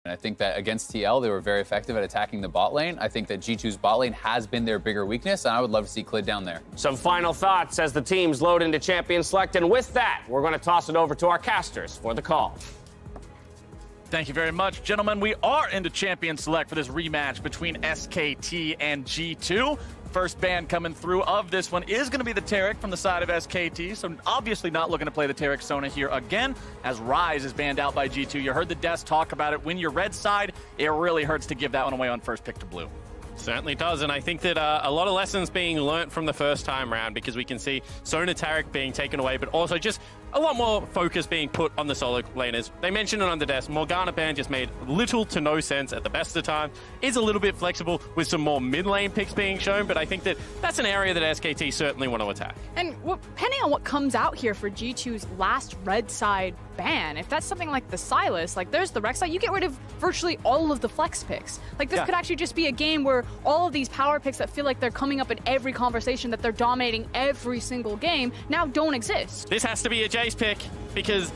I think that against TL, they were very effective at attacking the bot lane. I think that G2's bot lane has been their bigger weakness, and I would love to see Clid down there. Some final thoughts as the teams load into Champion Select, and with that, we're going to toss it over to our casters for the call. Thank you very much, gentlemen. We are into Champion Select for this rematch between SKT and G2. First ban coming through of this one is going to be the Taric from the side of SKT, so obviously not looking to play the Taric Sona here again, as Ryze is banned out by G2. You heard the Des talk about it. When you're red side, it really hurts to give that one away on first pick to blue. Certainly does, and I think that a lot of lessons being learnt from the first time round, because we can see Sona Taric being taken away, but also just a lot more focus being put on the solo laners. They mentioned it on the desk. Morgana ban just made little to no sense at the best of time. Is a little bit flexible with some more mid lane picks being shown, but I think that that's an area that SKT certainly want to attack. And depending on what comes out here for G2's last red side ban, if that's something like the Sylas, like there's the Rek'Sai, you get rid of virtually all of the flex picks. Like this could actually just be a game where all of these power picks that feel like they're coming up in every conversation, that they're dominating every single game, now don't exist. This has to be a Jace pick, because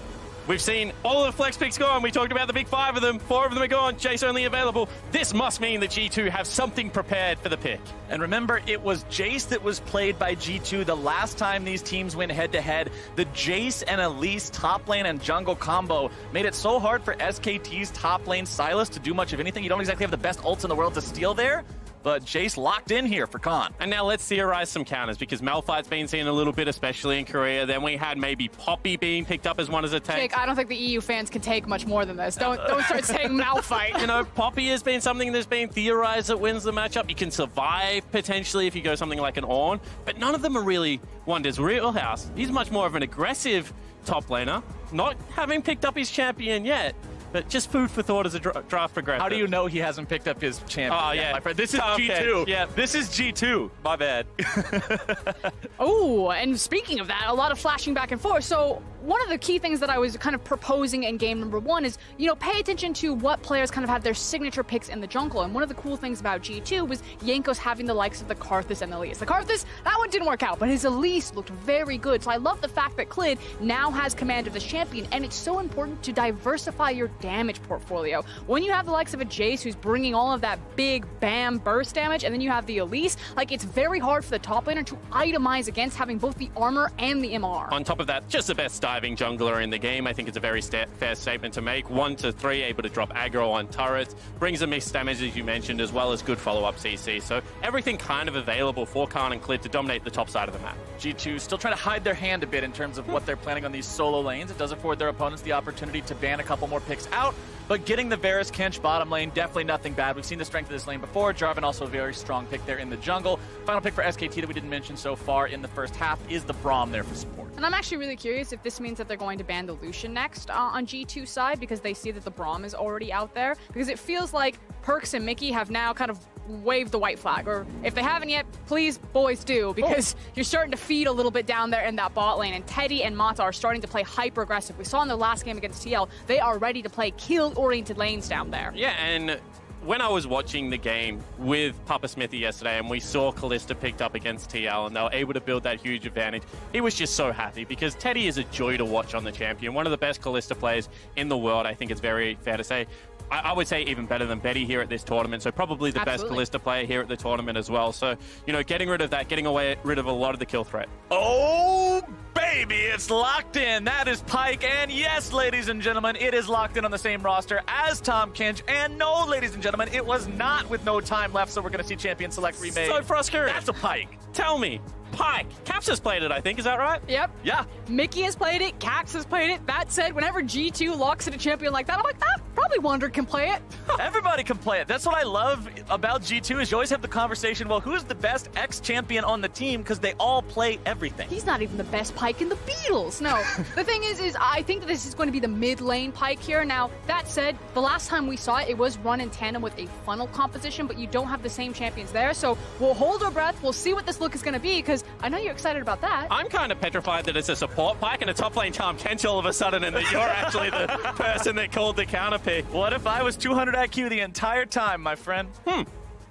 we've seen all of the flex picks gone. We talked about the big 5 of them. 4 of them are gone. Jace only available. This must mean that G2 have something prepared for the pick. And remember, it was Jace that was played by G2 the last time these teams went head-to-head. The Jace and Elise top lane and jungle combo made it so hard for SKT's top lane Sylas to do much of anything. You don't exactly have the best ults in the world to steal there, but Jace locked in here for Khan. And now let's theorize some counters, because Malphite's been seen a little bit, especially in Korea. Then we had maybe Poppy being picked up as one as a tank. Jake, I don't think the EU fans can take much more than this. Don't start saying Malphite. You know, Poppy has been something that's been theorized that wins the matchup. You can survive potentially if you go something like an Ornn, but none of them are really Wonders. Realhouse, he's much more of an aggressive top laner, not having picked up his champion yet. But just food for thought as a draft progresses. How do you know he hasn't picked up his champion? Oh, yeah. My friend. This is G2. Yeah. This is G2. My bad. Oh, and speaking of that, a lot of flashing back and forth. So one of the key things that I was kind of proposing in game number 1 is, you know, pay attention to what players kind of had their signature picks in the jungle. And one of the cool things about G2 was Jankos having the likes of the Karthus and the Elise. The Karthus, that one didn't work out, but his Elise looked very good. So I love the fact that Clid now has command of this champion, and it's so important to diversify your damage portfolio. When you have the likes of a Jace who's bringing all of that big bam burst damage, and then you have the Elise, like it's very hard for the top laner to itemize against having both the armor and the MR. On top of that, just the best diving jungler in the game. I think it's a very fair statement to make. 1 to 3, able to drop aggro on turrets, brings a mixed damage as you mentioned, as well as good follow-up CC. So everything kind of available for Khan and Clid to dominate the top side of the map. G2 still trying to hide their hand a bit in terms of what they're planning on these solo lanes. It does afford their opponents the opportunity to ban a couple more picks out, but getting the Varus Kench bottom lane, definitely nothing bad. We've seen the strength of this lane before. Jarvan also a very strong pick there in the jungle. Final pick for SKT that we didn't mention so far in the first half is the Braum there for support. And I'm actually really curious if this means that they're going to ban the Lucian next on G2 side, because they see that the Braum is already out there. Because it feels like Perkz and Mickey have now kind of waved the white flag, or if they haven't yet, please, boys, do, because you're starting to feed a little bit down there in that bot lane, and Teddy and Mata are starting to play hyper-aggressive. We saw in their last game against TL, they are ready to play kill-oriented lanes down there. Yeah, and when I was watching the game with Papa Smithy yesterday and we saw Kalista picked up against TL and they were able to build that huge advantage, he was just so happy, because Teddy is a joy to watch on the champion. One of the best Kalista players in the world, I think it's very fair to say. I would say even better than Betty here at this tournament, so probably the best Kalista player here at the tournament as well. So, you know, getting rid of that, getting rid of a lot of the kill threat. Oh, baby, it's locked in. That is Pyke, and yes, ladies and gentlemen, it is locked in on the same roster as Tahm Kench, and no, ladies and gentlemen, it was not with no time left, so we're going to see Champion Select remade. So frustrating. That's a Pyke. Tell me, Pyke, Caps has played it, I think, is that right? Yep. Yeah. Mickey has played it, Caps has played it. That said, whenever G2 locks in a champion like that, I'm like, probably Wander can play it. Everybody can play it. That's what I love about G2 is you always have the conversation, well, who's the best ex-champion on the team, because they all play everything. He's not even the best Pyke in the Beatles. No, the thing is I think that this is going to be the mid lane Pyke here. Now, that said, the last time we saw it, it was run in tandem with a funnel composition, but you don't have the same champions there. So we'll hold our breath. We'll see what this look is going to be, because I know you're excited about that. I'm kind of petrified that it's a support Pyke and a top lane Tahm Kench all of a sudden, and that you're actually the person that called the counter pick. What if I was 200 IQ the entire time, my friend?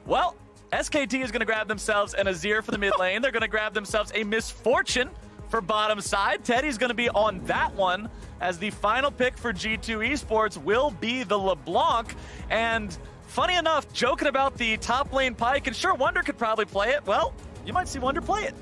Well, SKT is going to grab themselves an Azir for the mid lane. They're going to grab themselves a Misfortune for bottom side. Teddy's going to be on that one, as the final pick for G2 Esports will be the LeBlanc. And funny enough, joking about the top lane Pyke, and sure, Wonder could probably play it. Well, you might see Wonder play it.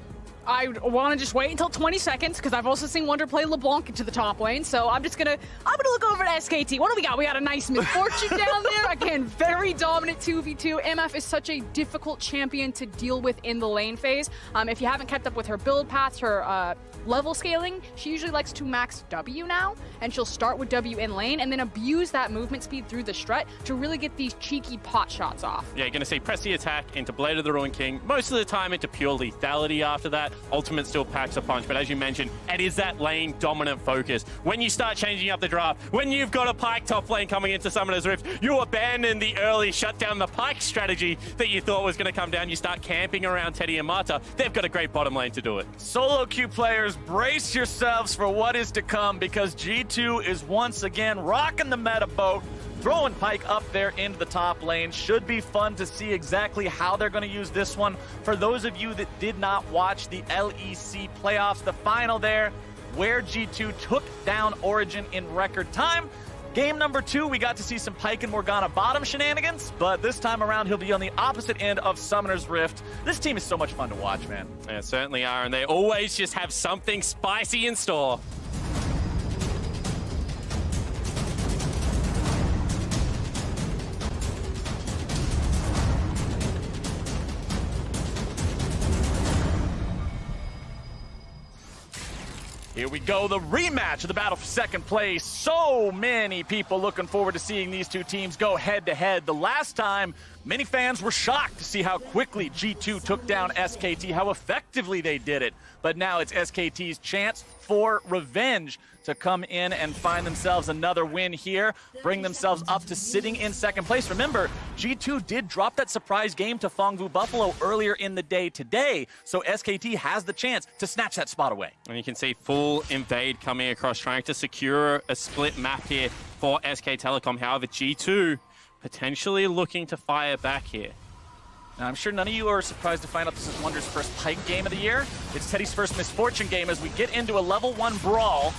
I want to just wait until 20 seconds because I've also seen Wonder play LeBlanc into the top lane. So I'm gonna look over at SKT. What do we got? We got a nice Misfortune down there. Again, very dominant 2v2. MF is such a difficult champion to deal with in the lane phase. If you haven't kept up with her build paths, her level scaling, she usually likes to max W now, and she'll start with W in lane and then abuse that movement speed through the strut to really get these cheeky pot shots off. Yeah, you're going to see press the attack into Blade of the Ruined King, most of the time into pure lethality after that. Ultimate still packs a punch, but as you mentioned, it is that lane dominant focus. When you start changing up the draft, when you've got a Pyke top lane coming into Summoner's Rift, you abandon the early shut down the Pyke strategy that you thought was going to come down. You start camping around Teddy and Mata. They've got a great bottom lane to do it. Solo queue players, brace yourselves for what is to come, because G2 is once again rocking the meta boat, throwing Pyke up there into the top lane. Should be fun to see exactly how they're going to use this one. For those of you that did not watch the LEC playoffs, the final there, where G2 took down Origin in record time. Game number 2, we got to see some Pyke and Morgana bottom shenanigans, but this time around he'll be on the opposite end of Summoner's Rift. This team is so much fun to watch, man. They certainly are, and they always just have something spicy in store. Here we go, the rematch of the battle for second place. So many people looking forward to seeing these two teams go head-to-head. The last time, many fans were shocked to see how quickly G2 took down SKT, how effectively they did it. But now it's SKT's chance for revenge to come in and find themselves another win here, bring themselves up to sitting in second place. Remember, G2 did drop that surprise game to Fongvu Buffalo earlier in the day today, so SKT has the chance to snatch that spot away. And you can see full invade coming across, trying to secure a split map here for SK Telecom. However, G2 potentially looking to fire back here. Now, I'm sure none of you are surprised to find out this is Wonder's first Pyke game of the year. It's Teddy's first Misfortune game as we get into a level 1 brawl.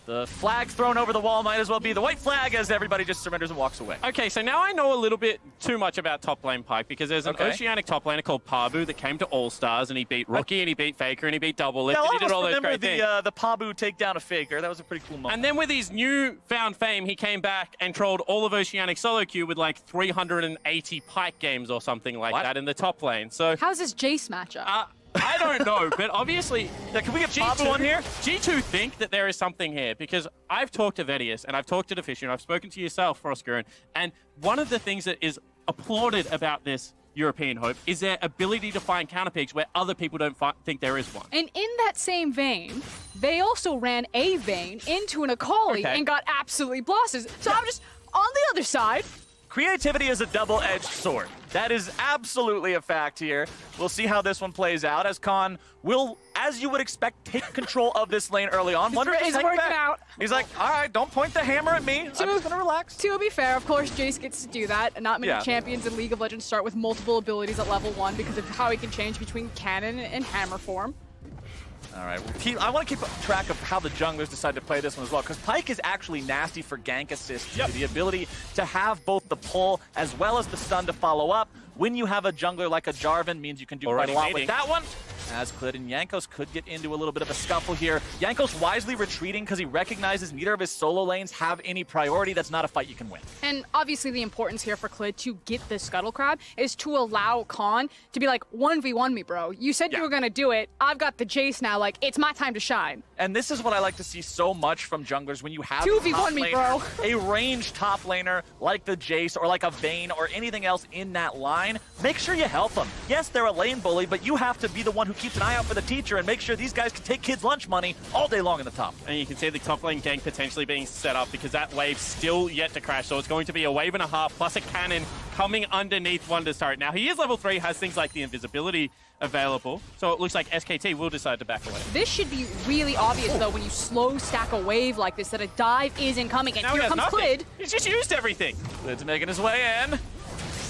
The flag thrown over the wall might as well be the white flag as everybody just surrenders and walks away. Okay, so now I know a little bit too much about top lane Pyke, because there's an Oceanic top laner called Pabu that came to All-Stars, and he beat Rookie, and he beat Faker, and he beat Double Lift, and he did all those great things. The Pabu takedown of Faker. That was a pretty cool moment. And then with his newfound fame, he came back and trolled all of Oceanic solo queue with like 380 Pyke games or something like that in the top lane. So How's this Jace matchup? I don't know, but obviously... Yeah, can we get Pabu on here? G2 think that there is something here, because I've talked to Vedius, and I've talked to Deficio, and I've spoken to yourself, Frostgurn, and one of the things that is applauded about this European Hope is their ability to find counterpicks where other people don't think there is one. And in that same vein, they also ran a Vayne into an Akali and got absolutely blasted. So I'm just on the other side. Creativity is a double-edged sword. That is absolutely a fact here. We'll see how this one plays out, as Khan will, as you would expect, take control of this lane early on. Wonder if He's he's working back. out. He's like, all right, don't point the hammer at me. I'm just gonna relax. To be fair, of course, Jace gets to do that. Not many champions in League of Legends start with multiple abilities at level 1 because of how he can change between cannon and hammer form. All right, I want to keep track of how the junglers decide to play this one as well, because Pyke is actually nasty for gank assist. The ability to have both the pull as well as the stun to follow up. When you have a jungler like a Jarvan, means you can do quite a lot with that one. As Klid and Jankos could get into a little bit of a scuffle here. Jankos wisely retreating because he recognizes neither of his solo lanes have any priority. That's not a fight you can win. And obviously the importance here for Klid to get the Scuttle Crab is to allow Khan to be like, 1v1 me, bro. You said you were going to do it. I've got the Jace now. Like, it's my time to shine. And this is what I like to see so much from junglers when you have 2v1 me, bro. A ranged top laner like the Jace or like a Vayne or anything else in that line. Make sure you help them. Yes, they're a lane bully, but you have to be the one who keeps an eye out for the teacher and make sure these guys can take kids' lunch money all day long in the top. And you can see the top lane gank potentially being set up because that wave's still yet to crash. So it's going to be a wave and a half plus a cannon coming underneath Wonder's turret. Now, he is level 3, has things like the invisibility available. So it looks like SKT will decide to back away. This should be really obvious, though, when you slow stack a wave like this, that a dive is incoming. And now here comes Klid. He's just used everything. Klid's making his way in.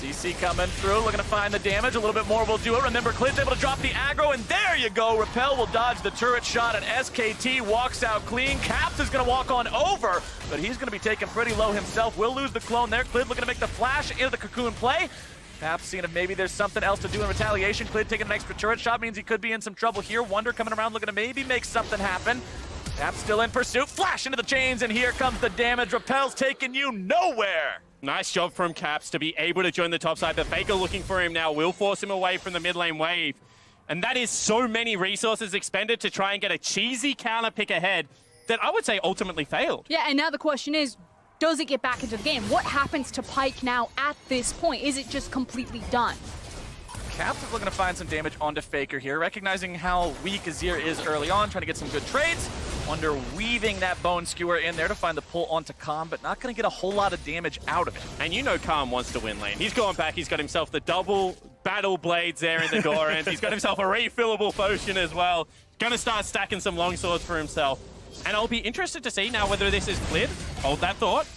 CC coming through, looking to find the damage. A little bit more will do it. Remember, Clid's able to drop the aggro, and there you go. Repel will dodge the turret shot, and SKT walks out clean. Caps is going to walk on over, but he's going to be taken pretty low himself. Will lose the clone there. Clid looking to make the flash into the cocoon play. Caps seeing if maybe there's something else to do in retaliation. Clid taking an extra turret shot means he could be in some trouble here. Wonder coming around looking to maybe make something happen. Caps still in pursuit. Flash into the chains, and here comes the damage. Repel's taking you nowhere. Nice job from Caps to be able to join the top side, but Faker looking for him now will force him away from the mid lane wave. And that is so many resources expended to try and get a cheesy counter pick ahead that I would say ultimately failed. Yeah, and now the question is, does it get back into the game? What happens to Pyke now at this point? Is it just completely done? Caps is looking to find some damage onto Faker here, recognizing how weak Azir is early on, trying to get some good trades. Wonder weaving that Bone Skewer in there to find the pull onto Calm, but not going to get a whole lot of damage out of it. And you know Calm wants to win lane. He's going back, he's got himself the double battle blades there in the door end. He's got himself a refillable potion as well. Going to start stacking some longswords for himself. And I'll be interested to see now whether this is Clid. Hold that thought.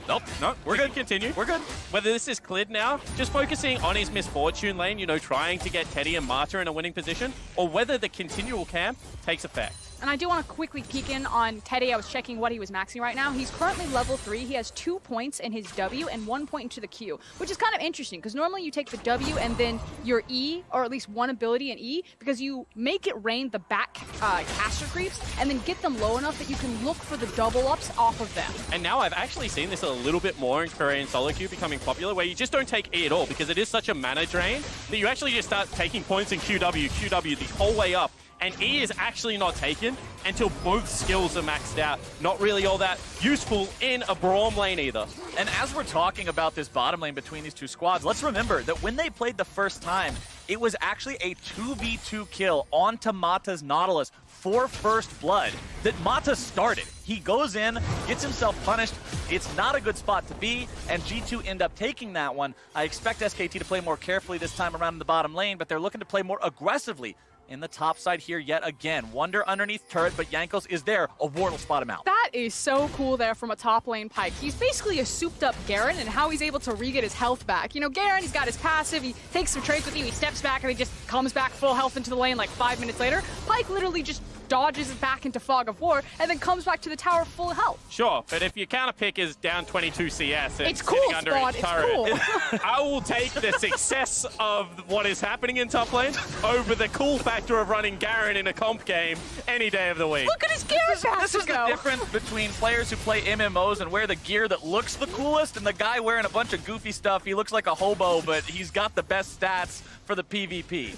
Nope, no, we're good. Continue. We're good. Whether this is Clid now, just focusing on his misfortune lane, you know, trying to get Teddy and Marta in a winning position, or whether the continual camp takes effect. And I do want to quickly peek in on Teddy. I was checking what he was maxing right now. He's currently level 3. He has 2 points in his W and 1 point into the Q, which is kind of interesting because normally you take the W and then your E, or at least one ability in E, because you make it rain the back caster creeps and then get them low enough that you can look for the double ups off of them. And now I've actually seen this a little bit more in Korean solo queue becoming popular, where you just don't take E at all because it is such a mana drain that you actually just start taking points in QW the whole way up. And E is actually not taken until both skills are maxed out. Not really all that useful in a Braum lane either. And as we're talking about this bottom lane between these two squads, let's remember that when they played the first time, it was actually a 2v2 kill onto Mata's Nautilus for first blood that Mata started. He goes in, gets himself punished. It's not a good spot to be, and G2 end up taking that one. I expect SKT to play more carefully this time around in the bottom lane, but they're looking to play more aggressively in the top side here yet again. Wonder underneath turret, but Jankos is there. A ward will spot him out. That is so cool there from a top lane Pyke. He's basically a souped up Garen, and how he's able to re-get his health back. You know, Garen, he's got his passive, he takes some trades with you, he steps back, and he just comes back full health into the lane like 5 minutes later. Pyke literally just dodges it back into Fog of War, and then comes back to the tower full health. Sure, but if your counter pick is down 22 CS and it's cool, sitting under Spot, its turret, cool. I will take the success of what is happening in top lane over the cool factor of running Garen in a comp game any day of the week. Look at his Garen pass This is the difference between players who play MMOs and wear the gear that looks the coolest and the guy wearing a bunch of goofy stuff. He looks like a hobo, but he's got the best stats for the PvP.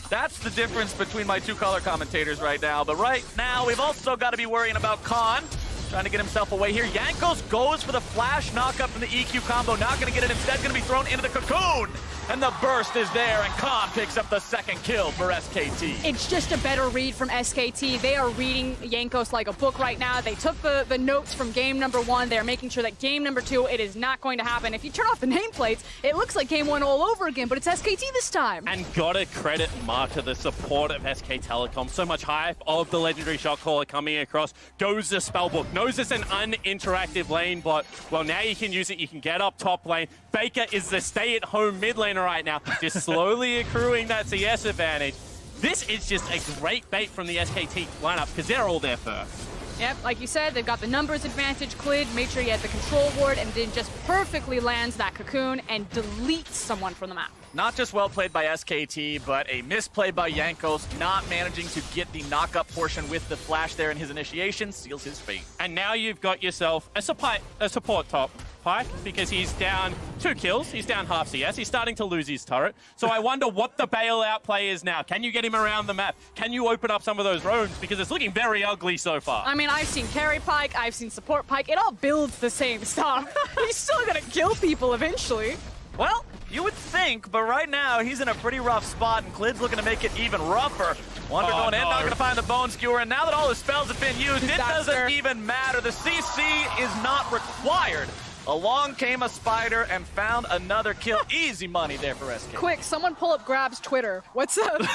That's the difference between my two color commentators right now. But right now, we've also got to be worrying about Khan trying to get himself away here. Jankos goes for the flash knockup from the EQ combo. Not going to get it. Instead, going to be thrown into the cocoon. And the burst is there, and Khan picks up the second kill for SKT. It's just a better read from SKT. They are reading Jankos like a book right now. They took the notes from game number 1. They're making sure that game number 2, it is not going to happen. If you turn off the nameplates, it looks like game 1 all over again, but it's SKT this time. And gotta credit Marta, the support of SK Telecom. So much hype of the legendary shot caller coming across. Goes the spellbook. Knows it's an uninteractive lane, but well, now you can use it. You can get up top lane. Faker is the stay-at-home mid laner right now, just slowly accruing that CS advantage. This is just a great bait from the SKT lineup because they're all there first. Yep, like you said, they've got the numbers advantage. Clid made sure he had the control ward and then just perfectly lands that cocoon and deletes someone from the map. Not just well played by SKT, but a misplay by Jankos, not managing to get the knock-up portion with the flash there in his initiation, seals his fate. And now you've got yourself a support top Pyke, because he's down 2 kills, he's down half CS, he's starting to lose his turret. So I wonder what the bailout play is now. Can you get him around the map? Can you open up some of those roams? Because it's looking very ugly so far. I mean, I've seen carry Pyke, I've seen support Pyke. It all builds the same stuff. He's still gonna kill people eventually. Well, you would think, but right now he's in a pretty rough spot, and Clid's looking to make it even rougher. Wonder going in, not going to find the Bone Skewer, and now that all the spells have been used, it doesn't even matter. The CC is not required. Along came a spider and found another kill. Easy money there for SK. Quick, someone pull up Grab's Twitter. What's the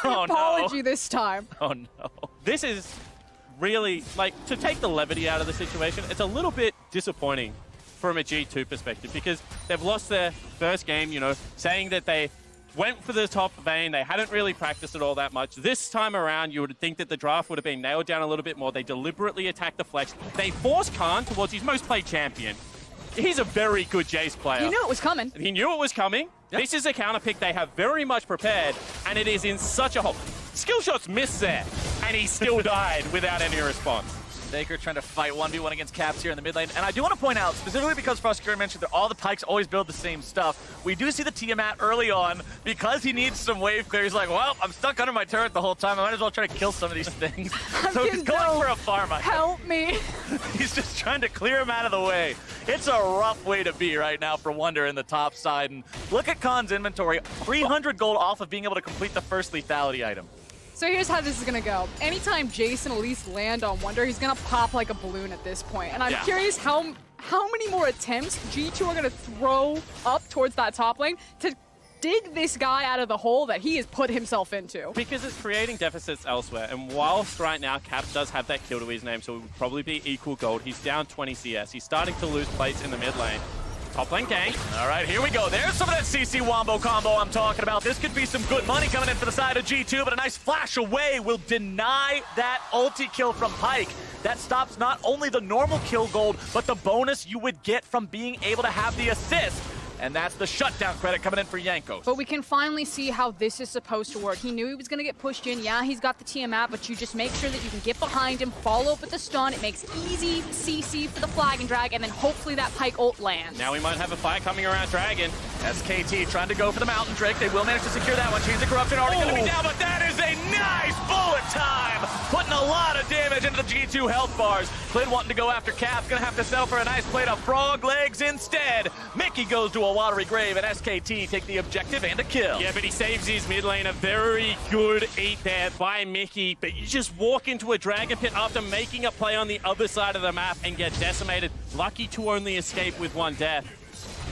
apology this time? Oh no. This is really, like, to take the levity out of the situation, it's a little bit disappointing from a G2 perspective, because they've lost their first game, you know, saying that they went for the top vein. They hadn't really practiced it all that much. This time around, you would think that the draft would have been nailed down a little bit more. They deliberately attacked the flex. They forced Khan towards his most played champion. He's a very good Jace player. You knew it was coming. He knew it was coming. Yep. This is a counter pick they have very much prepared, and it is in such a hole. Skill shots missed there, and he still died without any response. Faker trying to fight 1v1 against Caps here in the mid lane. And I do want to point out, specifically because Frostkiller mentioned that all the pikes always build the same stuff, we do see the Tiamat early on, because he needs some wave clear. He's like, well, I'm stuck under my turret the whole time. I might as well try to kill some of these things. So he's going for a farm. Help me. He's just trying to clear him out of the way. It's a rough way to be right now for Wonder in the top side. And look at Khan's inventory, 300 gold off of being able to complete the first lethality item. So here's how this is gonna go. Anytime Jace and Elise land on Wonder, he's gonna pop like a balloon at this point. And I'm curious how many more attempts G2 are gonna throw up towards that top lane to dig this guy out of the hole that he has put himself into. Because it's creating deficits elsewhere, and whilst right now Caps does have that kill to his name, so it would probably be equal gold, he's down 20 CS. He's starting to lose place in the mid lane. Top lane gank. All right, here we go. There's some of that CC Wombo combo I'm talking about. This could be some good money coming in for the side of G2, but a nice flash away will deny that ulti kill from Pyke. That stops not only the normal kill gold, but the bonus you would get from being able to have the assist. And that's the shutdown credit coming in for Jankos. But we can finally see how this is supposed to work. He knew he was going to get pushed in. Yeah, he's got the Tiamat, but you just make sure that you can get behind him, follow up with the stun. It makes easy CC for the flag and drag, and then hopefully that Pyke ult lands. Now we might have a fight coming around Dragon. SKT trying to go for the Mountain Drake. They will manage to secure that one. Chains of Corruption already going to be down, but that is a nice bullet time. Putting a lot of damage into the G2 health bars. Clid wanting to go after Cap's going to have to settle for a nice plate of frog legs instead. Mickey goes to a watery grave, and SKT take the objective and a kill. Yeah, but he saves his mid lane. A very good eat there by Mickey. But you just walk into a Dragon Pit after making a play on the other side of the map and get decimated. Lucky to only escape with one death.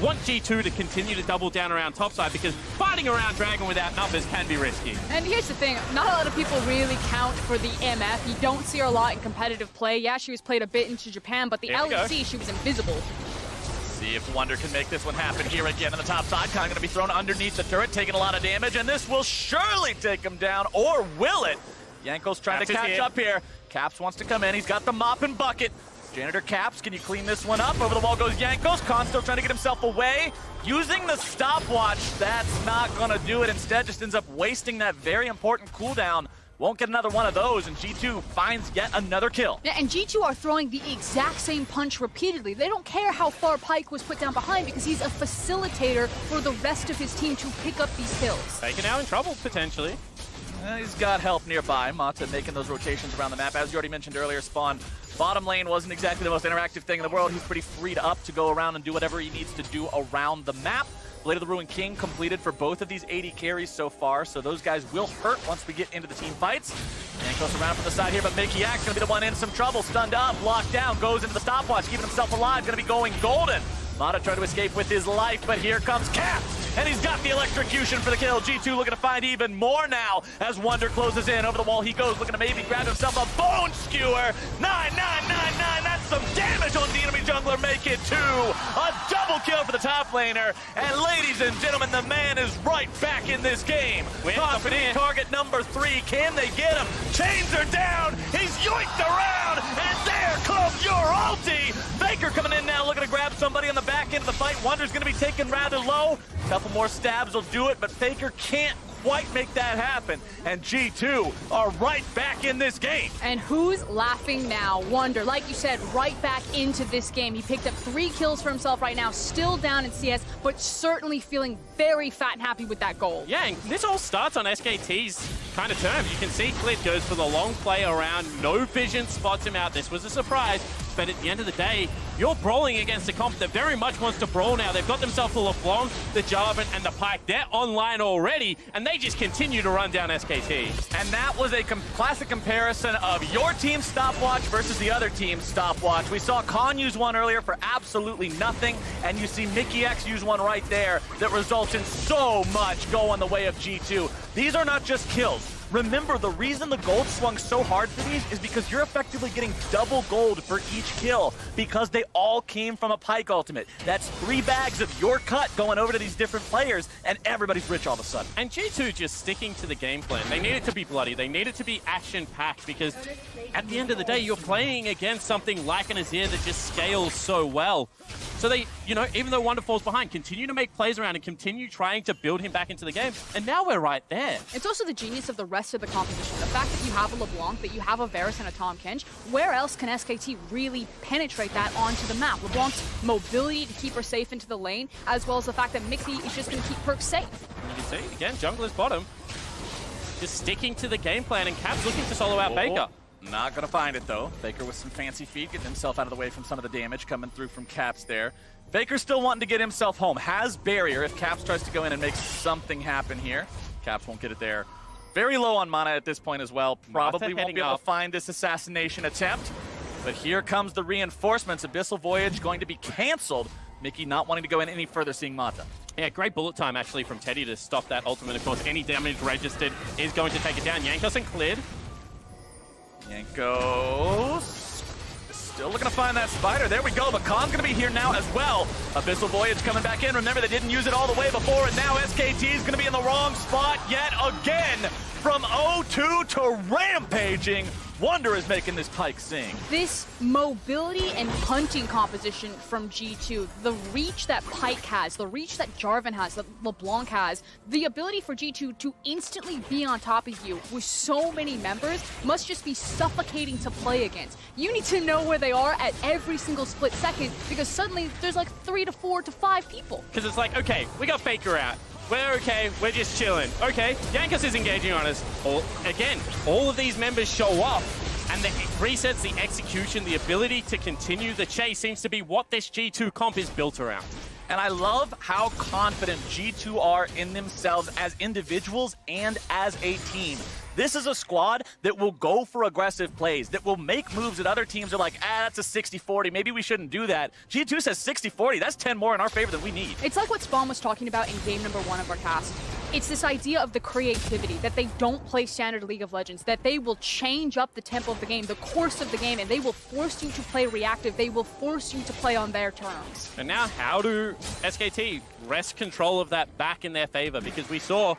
Want G2 to continue to double down around topside, because fighting around Dragon without numbers can be risky. And here's the thing, not a lot of people really count for the MF. You don't see her a lot in competitive play. Yeah, she was played a bit into Japan, but the LEC, she was invisible. See if Wonder can make this one happen here again on the top side. Khan going to be thrown underneath the turret, taking a lot of damage, and this will surely take him down, or will it? Jankos trying to catch up here. Caps wants to come in. He's got the mop and bucket. Janitor Caps, can you clean this one up? Over the wall goes Jankos. Khan still trying to get himself away. Using the stopwatch, that's not going to do it. Instead, just ends up wasting that very important cooldown. Won't get another one of those, and G2 finds yet another kill. Yeah, and G2 are throwing the exact same punch repeatedly. They don't care how far Pyke was put down behind, because he's a facilitator for the rest of his team to pick up these kills. Faker now in trouble, potentially. He's got help nearby. Mata making those rotations around the map. As you already mentioned earlier, Spawn, bottom lane wasn't exactly the most interactive thing in the world. He's pretty freed up to go around and do whatever he needs to do around the map. Blade of the Ruined King completed for both of these 80 carries so far, so those guys will hurt once we get into the team fights. And goes around from the side here, but Mickey Axe going to be the one in some trouble. Stunned up, locked down, goes into the stopwatch, keeping himself alive, going to be going golden. Mata trying to escape with his life, but here comes Cap, and he's got the electrocution for the kill. G2 looking to find even more now as Wonder closes in. Over the wall he goes, looking to maybe grab himself a bone skewer. 999, that's some damage on the enemy jungler. Make it 2. A double kill for the top laner. And ladies and gentlemen, the man is right back in this game. Confident target number 3. Can they get him? Chains are down. He's yoinked around, and there comes your ulti. Faker coming in now, looking to grab somebody on the back end of the fight. Wonder's going to be taken rather low. Couple more stabs will do it, but Faker can't quite make that happen. And G2 are right back in this game. And who's laughing now? Wonder, like you said, right back into this game. He picked up 3 kills for himself right now, still down in CS, but certainly feeling very fat and happy with that goal. Yeah, and this all starts on SKT's kind of terms. You can see Clid goes for the long play around, no vision, spots him out. This was a surprise, but at the end of the day, you're brawling against a comp that very much wants to brawl now. They've got themselves the LeBlanc, the Jarvan, and the Pyke. They're online already, and they just continue to run down SKT. And that was a classic comparison of your team's stopwatch versus the other team's stopwatch. We saw Khan use one earlier for absolutely nothing, and you see Mickey X use one right there that results in so much going the way of G2. These are not just kills. Remember, the reason the gold swung so hard for these is because you're effectively getting double gold for each kill because they all came from a Pyke ultimate. That's 3 bags of your cut going over to these different players, and everybody's rich all of a sudden. And G2 just sticking to the game plan. They need it to be bloody. They need it to be action-packed because at the end of the day, you're playing against something like an Azir that just scales so well. So they, you know, even though Wonder falls behind, continue to make plays around and continue trying to build him back into the game. And now we're right there. It's also the genius of the rest of the composition. The fact that you have a LeBlanc, that you have a Varus and a Tahm Kench, where else can SKT really penetrate that onto the map? LeBlanc's mobility to keep her safe into the lane, as well as the fact that Mixi is just going to keep Perk safe. And you can see, again, jungler's bottom. Just sticking to the game plan, and Cap's looking to solo out Faker. Not gonna find it though. Faker with some fancy feet, getting himself out of the way from some of the damage coming through from Caps there. Faker's still wanting to get himself home. Has barrier if Caps tries to go in and make something happen here. Caps won't get it there. Very low on mana at this point as well. Probably won't be able to find this assassination attempt. But here comes the reinforcements. Abyssal Voyage going to be canceled. Mickey not wanting to go in any further, seeing Mata. Yeah, great bullet time actually from Teddy to stop that ultimate. Of course, any damage registered is going to take it down. Jankos and cleared. Jankos still looking to find that spider. There we go. Khan's going to be here now as well. Abyssal Voyage coming back in. Remember, they didn't use it all the way before, and now SKT is going to be in the wrong spot yet again. From 0-2 to rampaging. Wonder is making this Pyke sing. This mobility and hunting composition from G2, the reach that Pyke has, the reach that Jarvan has, that LeBlanc has, the ability for G2 to instantly be on top of you with so many members must just be suffocating to play against. You need to know where they are at every single split second because suddenly there's like 3 to 4 to 5 people. Because it's like, okay, we got Faker out. We're okay, we're just chilling. Okay, Jankos is engaging on us. Again, all of these members show up, and the resets, the execution, the ability to continue the chase seems to be what this G2 comp is built around. And I love how confident G2 are in themselves as individuals and as a team. This is a squad that will go for aggressive plays, that will make moves that other teams are like, that's a 60-40, maybe we shouldn't do that. G2 says 60-40, that's 10 more in our favor than we need. It's like what Spawn was talking about in game number 1 of our cast. It's this idea of the creativity, that they don't play standard League of Legends, that they will change up the tempo of the game, the course of the game, and they will force you to play reactive. They will force you to play on their terms. And now how do SKT wrest control of that back in their favor? Because we saw,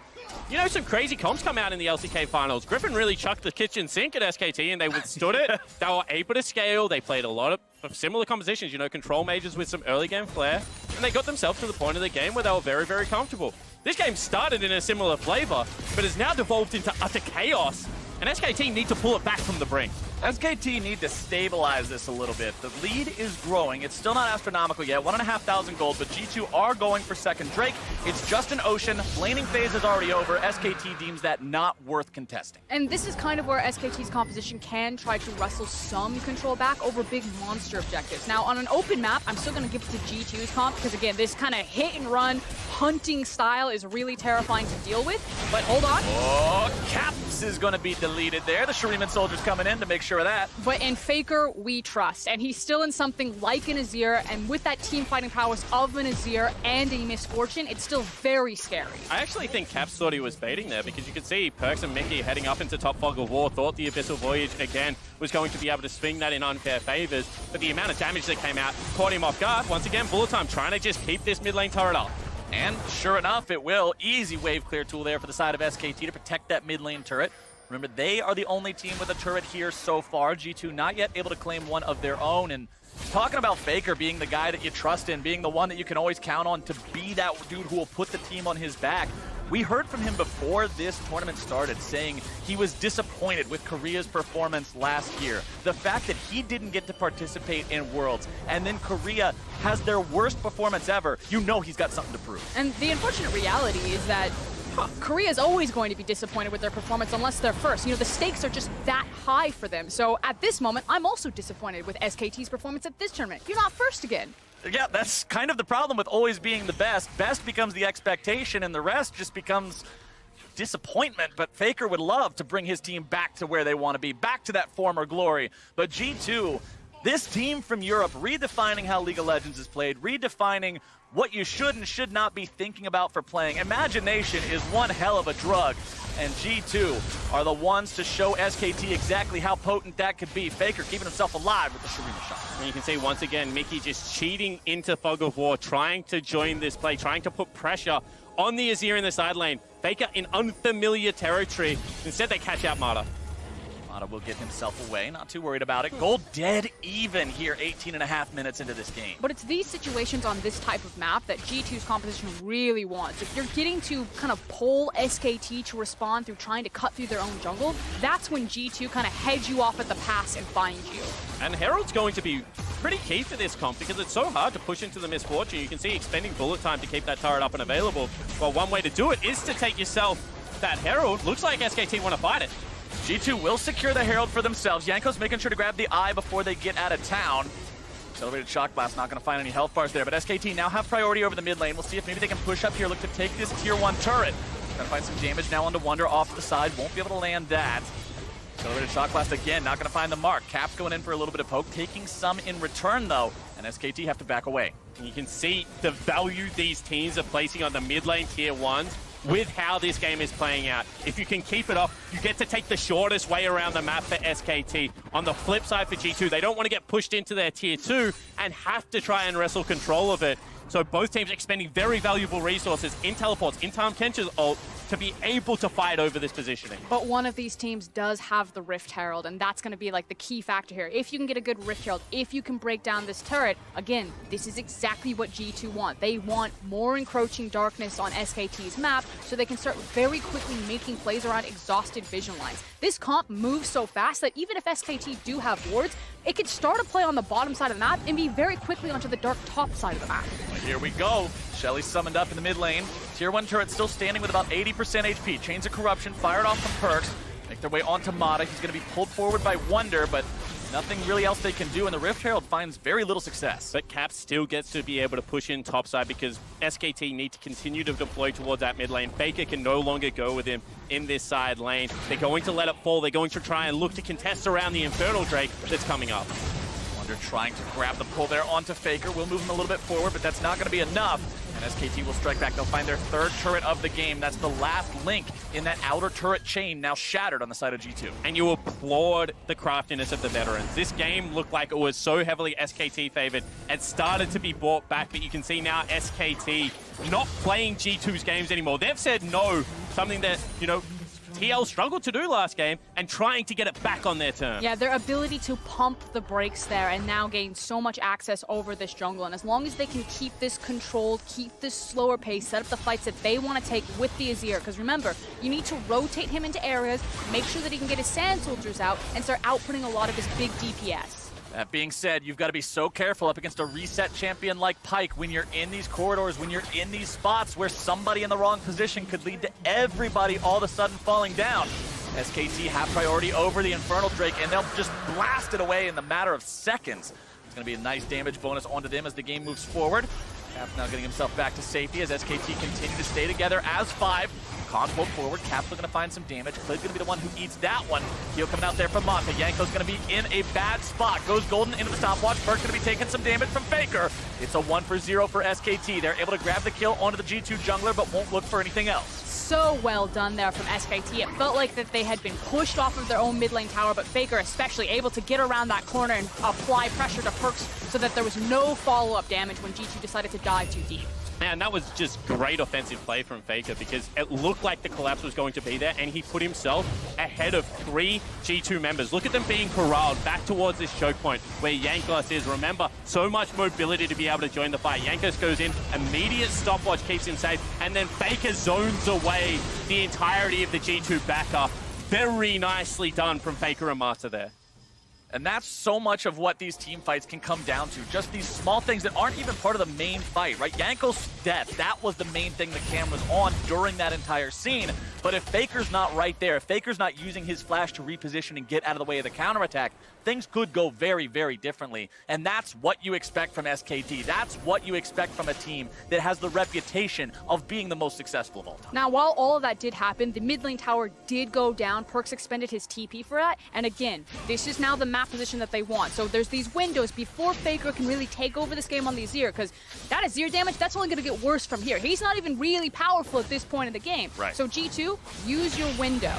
you know, some crazy comps come out in the LCK finals. Griffin really chucked the kitchen sink at SKT and they withstood it. They were able to scale. They played a lot of similar compositions, you know, control mages with some early game flair. And they got themselves to the point of the game where they were very, very comfortable. This game started in a similar flavor, but has now devolved into utter chaos. And SKT need to pull it back from the brink. SKT need to stabilize this a little bit. The lead is growing. It's still not astronomical yet, 1,500 gold, but G2 are going for second Drake. It's just an ocean. Laning phase is already over. SKT deems that not worth contesting. And this is kind of where SKT's composition can try to wrestle some control back over big monster objectives. Now, on an open map, I'm still going to give it to G2's comp, because again, this kind of hit and run hunting style is really terrifying to deal with. But hold on. Oh, Caps is going to be deleted there. The Shuriman soldiers coming in to make sure of that. But in Faker, we trust. And he's still in something like an Azir, and with that team fighting powers of an Azir and a Misfortune, it's still very scary. I actually think Caps thought he was baiting there because you could see Perks and Mickey heading up into top fog of war, thought the Abyssal Voyage, again, was going to be able to swing that in unfair favors. But the amount of damage that came out caught him off guard. Once again, bullet time trying to just keep this mid lane turret up. And sure enough, it will. Easy wave clear tool there for the side of SKT to protect that mid lane turret. Remember, they are the only team with a turret here so far. G2 not yet able to claim one of their own. And talking about Faker being the guy that you trust in, being the one that you can always count on to be that dude who will put the team on his back. We heard from him before this tournament started saying he was disappointed with Korea's performance last year. The fact that he didn't get to participate in Worlds, and then Korea has their worst performance ever, you know he's got something to prove. And the unfortunate reality is that Korea is always going to be disappointed with their performance unless they're first. You know, the stakes are just that high for them. So at this moment, I'm also disappointed with SKT's performance at this tournament. You're not first again. Yeah, that's kind of the problem with always being the best. Best becomes the expectation, and the rest just becomes disappointment. But Faker would love to bring his team back to where they want to be, back to that former glory. But G2, this team from Europe, redefining how League of Legends is played, redefining what you should and should not be thinking about for playing. Imagination is one hell of a drug. and G2 are the ones to show SKT exactly how potent that could be. Faker keeping himself alive with the Sharima shot. And you can see once again, Mickey just cheating into Fog of War, trying to join this play, trying to put pressure on the Azir in the side lane. Faker in unfamiliar territory. Instead, they catch out Mata. Mata will get himself away, not too worried about it. Gold dead even here, 18.5 minutes into this game. But it's these situations on this type of map that G2's composition really wants. If you're getting to kind of pull SKT to respond through trying to cut through their own jungle, that's when G2 kind of heads you off at the pass and find you. And Herald's going to be pretty key for this comp because it's so hard to push into the Misfortune. You can see expending bullet time to keep that turret up and available. Well, one way to do it is to take yourself that Herald. Looks like SKT want to fight it. G2 will secure the Herald for themselves. Yanko's making sure to grab the eye before they get out of town. Accelerated Shock Blast, not going to find any health bars there, but SKT now have priority over the mid lane. We'll see if maybe they can push up here, look to take this tier 1 turret. Gonna find some damage now onto Wonder off the side, won't be able to land that. Accelerated Shock Blast again, not going to find the mark. Cap's going in for a little bit of poke, taking some in return though, and SKT have to back away. And you can see the value these teams are placing on the mid lane tier 1s with how this game is playing out. If you can keep it up, you get to take the shortest way around the map for SKT. On the flip side for G2, they don't want to get pushed into their tier 2 and have to try and wrestle control of it. So both teams expending very valuable resources in teleports, in Tahm Kench's ult, to be able to fight over this positioning. But one of these teams does have the Rift Herald, and that's going to be like the key factor here. If you can get a good Rift Herald, if you can break down this turret, again, this is exactly what G2 want. They want more encroaching darkness on SKT's map so they can start very quickly making plays around exhausted vision lines. This comp moves so fast that even if SKT do have wards, it could start a play on the bottom side of the map and be very quickly onto the dark top side of the map. Well, here we go. Shelly summoned up in the mid lane. Tier 1 turret still standing with about 80% HP. Chains of Corruption fired off from Perks. Make their way onto Mata. He's going to be pulled forward by Wonder, but nothing really else they can do, and the Rift Herald finds very little success. But Cap still gets to be able to push in topside because SKT need to continue to deploy towards that mid lane. Faker can no longer go with him in this side lane. They're going to let it fall. They're going to try and look to contest around the Infernal Drake that's coming up. Wonder trying to grab the pull there onto Faker. We'll move him a little bit forward, but that's not going to be enough. And SKT will strike back. They'll find their third turret of the game. That's the last link in that outer turret chain, now shattered on the side of G2. And you applaud the craftiness of the veterans. This game looked like it was so heavily SKT favored. It started to be brought back, but you can see now SKT not playing G2's games anymore. They've said no, something that, you know, TL struggled to do last game, and trying to get it back on their terms. Yeah, their ability to pump the brakes there and now gain so much access over this jungle. And as long as they can keep this controlled, keep this slower pace, set up the fights that they want to take with the Azir. Because remember, you need to rotate him into areas, make sure that he can get his sand soldiers out, and start outputting a lot of his big DPS. That being said, you've got to be so careful up against a reset champion like Pyke when you're in these corridors, when you're in these spots where somebody in the wrong position could lead to everybody all of a sudden falling down. SKT have priority over the Infernal Drake, and they'll just blast it away in the matter of seconds. It's going to be a nice damage bonus onto them as the game moves forward. Cap's now getting himself back to safety as SKT continue to stay together as 5. Khan pulled forward. Cap's looking to find some damage. Clay's going to be the one who eats that one. Heal coming out there from Mata. Yanko's going to be in a bad spot. Goes Golden into the stopwatch. Burke's going to be taking some damage from Faker. It's a 1-for-0 for SKT. They're able to grab the kill onto the G2 jungler, but won't look for anything else. So well done there from SKT. It felt like that they had been pushed off of their own mid lane tower, but Faker especially able to get around that corner and apply pressure to Perks so that there was no follow-up damage when G2 decided to dive too deep. Man, that was just great offensive play from Faker because it looked like the collapse was going to be there, and he put himself ahead of 3 G2 members. Look at them being corralled back towards this choke point where Jankos is. Remember, so much mobility to be able to join the fight. Jankos goes in, immediate stopwatch keeps him safe, and then Faker zones away the entirety of the G2 backer. Very nicely done from Faker and Mata there. And that's so much of what these team fights can come down to. Just these small things that aren't even part of the main fight, right? Yanko's death, that was the main thing the cam was on during that entire scene. But if Faker's not right there, if Faker's not using his flash to reposition and get out of the way of the counterattack, things could go very, very differently. And that's what you expect from SKT. That's what you expect from a team that has the reputation of being the most successful of all time. Now, while all of that did happen, the mid lane tower did go down. Perks expended his TP for that. And again, this is now the map map position that they want. So there's these windows before Faker can really take over this game on the Azir, because that Azir damage, that's only going to get worse from here. He's not even really powerful at this point in the game. Right. So G2, use your window.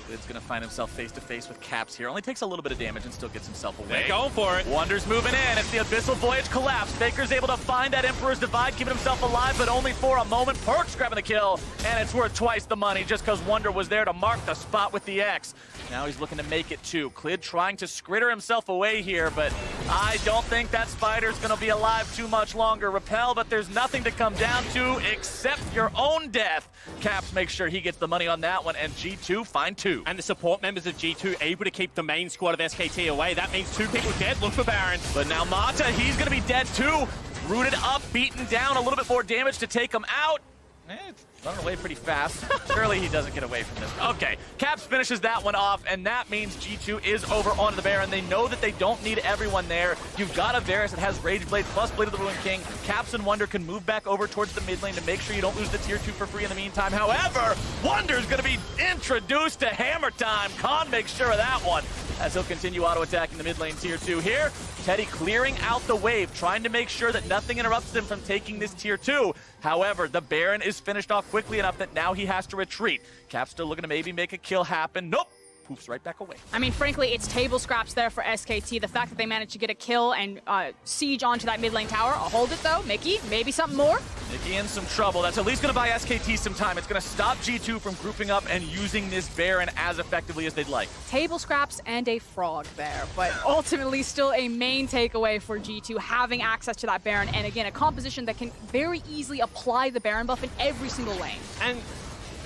Lid's going to find himself face-to-face with Caps here. Only takes a little bit of damage and still gets himself away. They're going for it. Wonder's moving in. It's the Abyssal Voyage collapse. Faker's able to find that Emperor's Divide, keeping himself alive, but only for a moment. Perkz grabbing the kill, and it's worth twice the money just because Wonder was there to mark the spot with the X. Now he's looking to make it too. Clid trying to skritter himself away here, but I don't think that Spider's going to be alive too much longer. Repel, but there's nothing to come down to except your own death. Caps makes sure he gets the money on that one, and G2 find 2. And the support members of G2 able to keep the main squad of SKT away. That means 2 people dead. Look for Baron. But now Mata, he's going to be dead too. Rooted up, beaten down, a little bit more damage to take him out. It's running away pretty fast. Surely he doesn't get away from this. Okay, Caps finishes that one off, and that means G2 is over onto the Baron. They know that they don't need everyone there. You've got a Varus that has Rage Blade plus Blade of the Ruined King. Caps and Wonder can move back over towards the mid lane to make sure you don't lose the tier 2 for free in the meantime. However, Wonder's going to be introduced to Hammer Time. Khan makes sure of that one, as he'll continue auto-attacking the mid lane tier 2 here. Teddy clearing out the wave, trying to make sure that nothing interrupts him from taking this tier 2. However, the Baron is finished off quickly enough that now he has to retreat. Cap's still looking to maybe make a kill happen. Nope. Poofs right back away. I mean, frankly, it's table scraps there for SKT. The fact that they managed to get a kill and siege onto that mid lane tower. I'll hold it, though. Mickey, maybe something more? Mickey in some trouble. That's at least going to buy SKT some time. It's going to stop G2 from grouping up and using this Baron as effectively as they'd like. Table scraps and a frog there, but ultimately still a main takeaway for G2, having access to that Baron. And again, a composition that can very easily apply the Baron buff in every single lane. And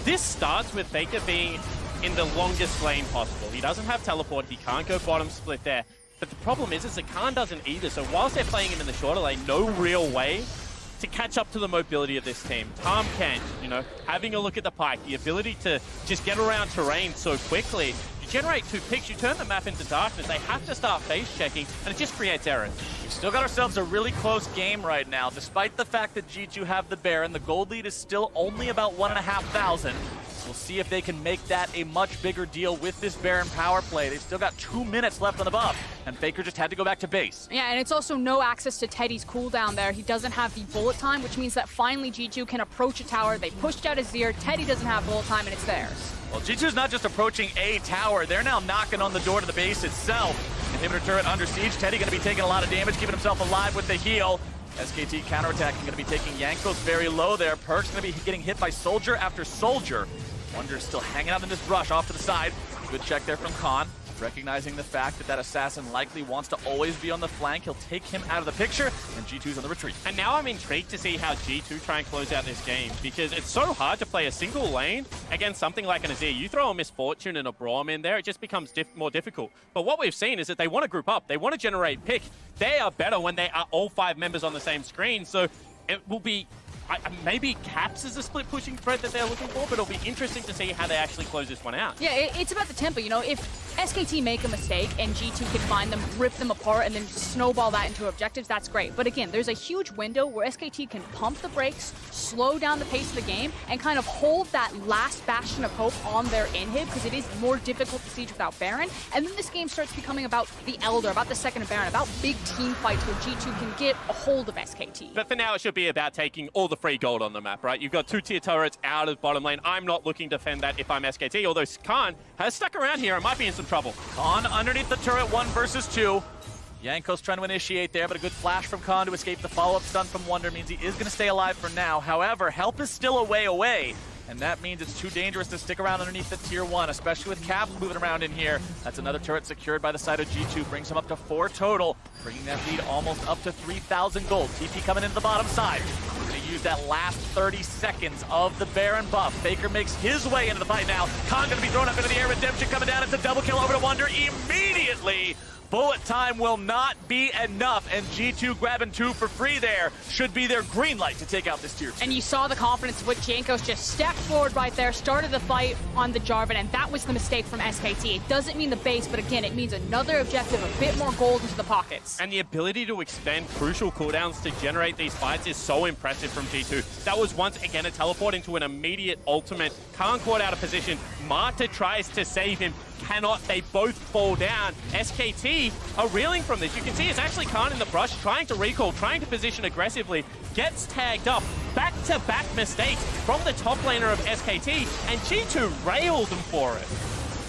this starts with Faker being in the longest lane possible. He doesn't have teleport, he can't go bottom split there. But the problem is that Khan doesn't either, so whilst they're playing him in the shorter lane, no real way to catch up to the mobility of this team. Tom Kent, you know, having a look at the pike, the ability to just get around terrain so quickly, you generate 2 picks, you turn the map into darkness, they have to start face checking, and it just creates errors. We've still got ourselves a really close game right now. Despite the fact that G2 have the Baron, the gold lead is still only about 1,500. We'll see if they can make that a much bigger deal with this Baron power play. They've still got 2 minutes left on the buff, and Faker just had to go back to base. Yeah, and it's also no access to Teddy's cooldown there. He doesn't have the bullet time, which means that finally G2 can approach a tower. They pushed out Azir. Teddy doesn't have bullet time, and it's theirs. Well, G2's not just approaching a tower, they're now knocking on the door to the base itself. Inhibitor turret under siege. Teddy going to be taking a lot of damage, keeping himself alive with the heal. SKT counterattacking, going to be taking Jankos very low there. Perkz going to be getting hit by soldier after soldier. Wonder's still hanging out in this brush off to the side. Good check there from Khan. Recognizing the fact that that assassin likely wants to always be on the flank, he'll take him out of the picture, and G2's on the retreat. And now I'm intrigued to see how G2 try and close out this game, because it's so hard to play a single lane against something like an Azir. You throw a Misfortune and a Braum in there, it just becomes more difficult. But what we've seen is that they want to group up, they want to generate pick. They are better when they are all 5 members on the same screen, so it will be... maybe Caps is a split pushing thread that they're looking for, but it'll be interesting to see how they actually close this one out. Yeah, it's about the tempo. You know, if SKT make a mistake and G2 can find them, rip them apart, and then snowball that into objectives, that's great. But again, there's a huge window where SKT can pump the brakes, slow down the pace of the game, and kind of hold that last bastion of hope on their inhib, because it is more difficult to siege without Baron. And then this game starts becoming about the Elder, about the second Baron, about big team fights where G2 can get a hold of SKT. But for now, it should be about taking all the free gold on the map, right? You've got 2 tier turrets out of bottom lane. I'm not looking to defend that if I'm SKT, although Khan has stuck around here and might be in some trouble. Khan underneath the turret, 1 versus 2. Jankos trying to initiate there, but a good flash from Khan to escape the follow-up stun from Wonder means he is going to stay alive for now. However, help is still a way away, and that means it's too dangerous to stick around underneath the tier 1, especially with Caps moving around in here. That's another turret secured by the side of G2, brings him up to 4 total, bringing that lead almost up to 3,000 gold. TP coming into the bottom side. We're going to use that last 30 seconds of the Baron buff. Faker makes his way into the fight now. Khan going to be thrown up into the air. Redemption coming down. It's a double kill over to Wonder immediately. Bullet time will not be enough, and G2 grabbing 2 for free there should be their green light to take out this tier 2. And you saw the confidence with Jankos just stepped forward right there, started the fight on the Jarvan, and that was the mistake from SKT. It doesn't mean the base, but again, it means another objective, a bit more gold into the pockets. And the ability to expend crucial cooldowns to generate these fights is so impressive from G2. That was once again a teleport into an immediate ultimate. Khan caught out of position. Marta tries to save him. cannot they both fall down? SKT are reeling from this. You can see it's actually Khan in the brush, trying to recall, trying to position aggressively, gets tagged up. Back-to-back mistakes from the top laner of SKT, and G2 railed them for it.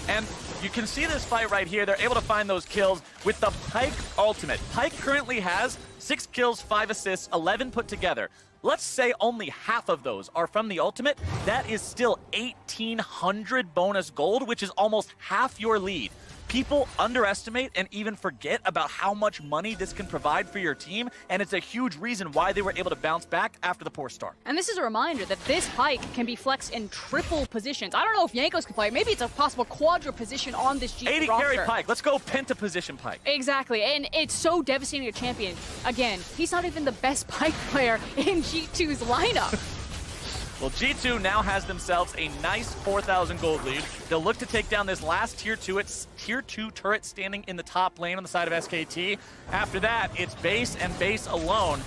And you can see this fight right here. They're able to find those kills with the Pyke ultimate. Pyke currently has 6 kills, 5 assists, 11 put together. Let's say only half of those are from the ultimate. That is still 1,800 bonus gold, which is almost half your lead. People underestimate and even forget about how much money this can provide for your team, and it's a huge reason why they were able to bounce back after the poor start. And this is a reminder that this Pyke can be flexed in triple positions. I don't know if Jankos can play. Maybe it's a possible quadra position on this G2 80 roster. carry Pyke. Let's go penta position Pyke. Exactly, and it's so devastating a champion. Again, he's not even the best Pyke player in G2's lineup. Well, G2 now has themselves a nice 4,000 gold lead. They'll look to take down this last tier 2 turret standing in the top lane on the side of SKT. After that, it's base and base alone.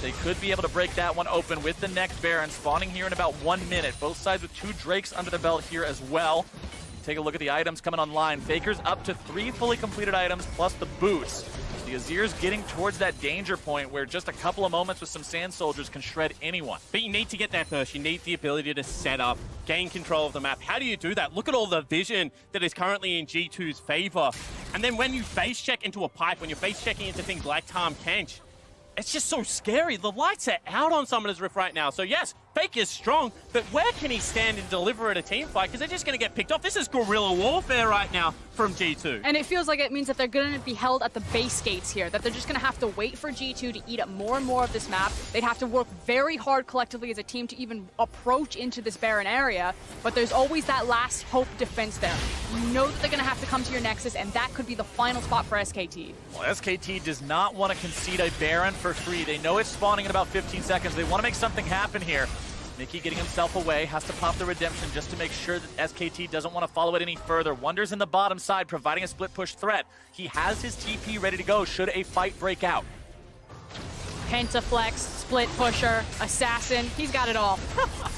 They could be able to break that one open with the next Baron spawning here in about 1 minute. Both sides with 2 Drakes under the belt here as well. Take a look at the items coming online. Faker's up to 3 fully completed items plus the boots. The Azir's getting towards that danger point where just a couple of moments with some Sand Soldiers can shred anyone. But you need to get there first. You need the ability to set up, gain control of the map. How do you do that? Look at all the vision that is currently in G2's favor. And then when you base check into a pipe, when you're base checking into things like Tahm Kench, it's just so scary. The lights are out on Summoner's Rift right now. So yes, Fake is strong, but where can he stand and deliver at a team fight? Because they're just going to get picked off. This is guerrilla warfare right now from G2. And it feels like it means that they're going to be held at the base gates here, that they're just going to have to wait for G2 to eat up more and more of this map. They'd have to work very hard collectively as a team to even approach into this Baron area, but there's always that last hope defense there. You know that they're going to have to come to your Nexus, and that could be the final spot for SKT. Well, SKT does not want to concede a Baron for free. They know it's spawning in about 15 seconds. They want to make something happen here. Mickey getting himself away, has to pop the redemption just to make sure that SKT doesn't want to follow it any further. Wonder's in the bottom side, providing a split push threat. He has his TP ready to go should a fight break out. Pentaflex, split pusher, assassin, he's got it all.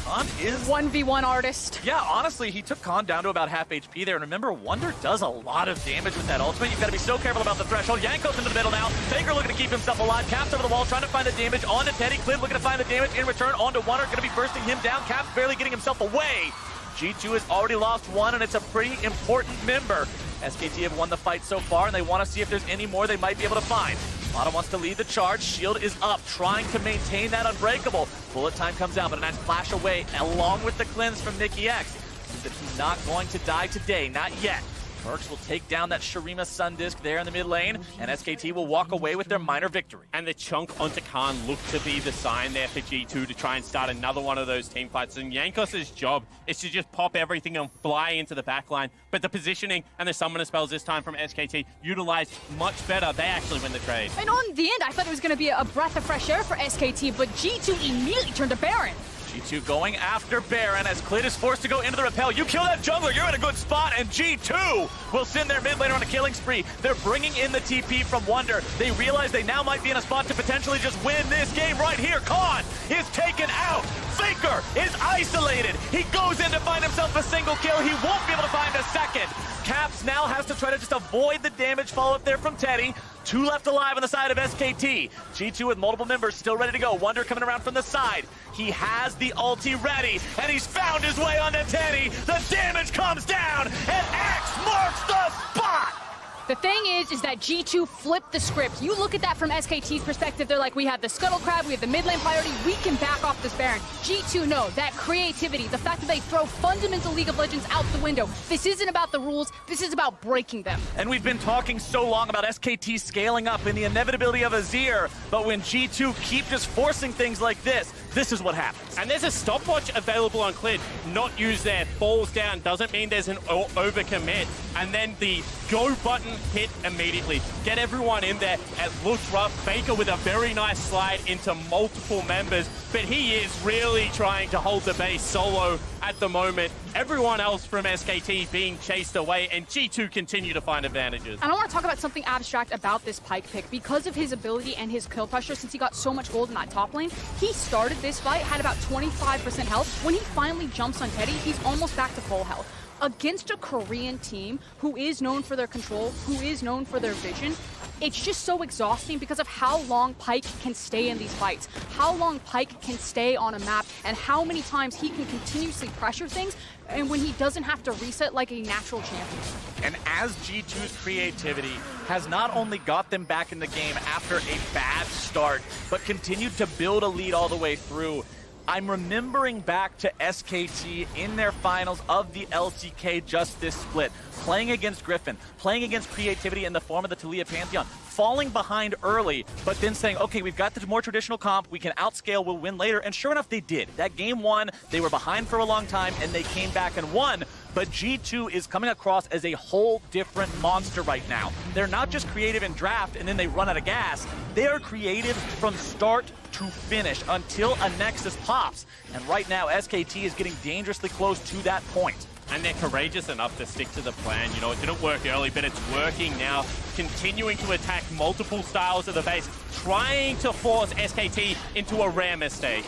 Khan is 1v1 artist. Yeah, honestly, he took Khan down to about half HP there. And remember, Wonder does a lot of damage with that ultimate. You've got to be so careful about the threshold. Jankos into the middle now. Faker looking to keep himself alive. Caps over the wall, trying to find the damage onto Teddy. Cliv looking to find the damage in return onto Wonder. Going to be bursting him down. Caps barely getting himself away. G2 has already lost one, and it's a pretty important member. SKT have won the fight so far, and they want to see if there's any more they might be able to find. Lada wants to lead the charge. Shield is up, trying to maintain that unbreakable. Bullet time comes out, but a nice flash away, along with the cleanse from Nicky X. Seems that he's not going to die today, not yet. Mercs will take down that Shurima Sun Disc there in the mid lane, and SKT will walk away with their minor victory. And the chunk onto Khan looked to be the sign there for G2 to try and start another one of those team fights. And Jankos' job is to just pop everything and fly into the backline. But the positioning and the summoner spells this time from SKT utilized much better. They actually win the trade. And on the end, I thought it was going to be a breath of fresh air for SKT, but G2 immediately turned to Baron. G2 going after Baron as Clit is forced to go into the repel. You kill that jungler, you're in a good spot, and G2 will send their mid laner on a killing spree. They're bringing in the TP from Wonder. They realize they now might be in a spot to potentially just win this game right here. Khan is taken out. Faker is isolated. He goes in to find himself a single kill. He won't be able to find a second. Caps now has to try to just avoid the damage follow-up there from Teddy. 2 left alive on the side of SKT. G2 with multiple members still ready to go. Wonder coming around from the side. He has the ulti ready, and he's found his way onto Teddy. The damage comes down, and X marks the spot! The thing is that G2 flipped the script. You look at that from SKT's perspective, they're like, we have the Scuttle Crab, we have the mid lane priority, we can back off this Baron. G2 know that creativity, the fact that they throw fundamental League of Legends out the window. This isn't about the rules, this is about breaking them. And we've been talking so long about SKT scaling up and the inevitability of Azir, but when G2 keep just forcing things like this is what happens. And there's a stopwatch available on Clid. Not used there. Falls down. Doesn't mean there's an overcommit. And then the go button hit immediately. Get everyone in there. It looks rough. Faker with a very nice slide into multiple members. But he is really trying to hold the base solo at the moment. Everyone else from SKT being chased away, and G2 continue to find advantages. And I want to talk about something abstract about this Pyke pick. Because of his ability and his kill pressure, since he got so much gold in that top lane, he started this this fight had about 25% health. When he finally jumps on Teddy, he's almost back to full health. Against a Korean team who is known for their control, who is known for their vision, it's just so exhausting because of how long Pyke can stay in these fights, how long Pyke can stay on a map, and how many times he can continuously pressure things, and when he doesn't have to reset like a natural champion. And as G2's creativity has not only got them back in the game after a bad start, but continued to build a lead all the way through, I'm remembering back to SKT in their finals of the LCK just this split, playing against Griffin, playing against creativity in the form of the Taliyah Pantheon, falling behind early, but then saying, okay, we've got the more traditional comp, we can outscale, we'll win later, and sure enough, they did. That game one, they were behind for a long time, and they came back and won, but G2 is coming across as a whole different monster right now. They're not just creative in draft, and then they run out of gas. They are creative from start to finish until a Nexus pops, and right now, SKT is getting dangerously close to that point. And they're courageous enough to stick to the plan. You know, it didn't work early, but it's working now. Continuing to attack multiple styles of the base, trying to force SKT into a rare mistake.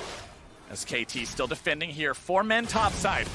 SKT still defending here. 4 men topside.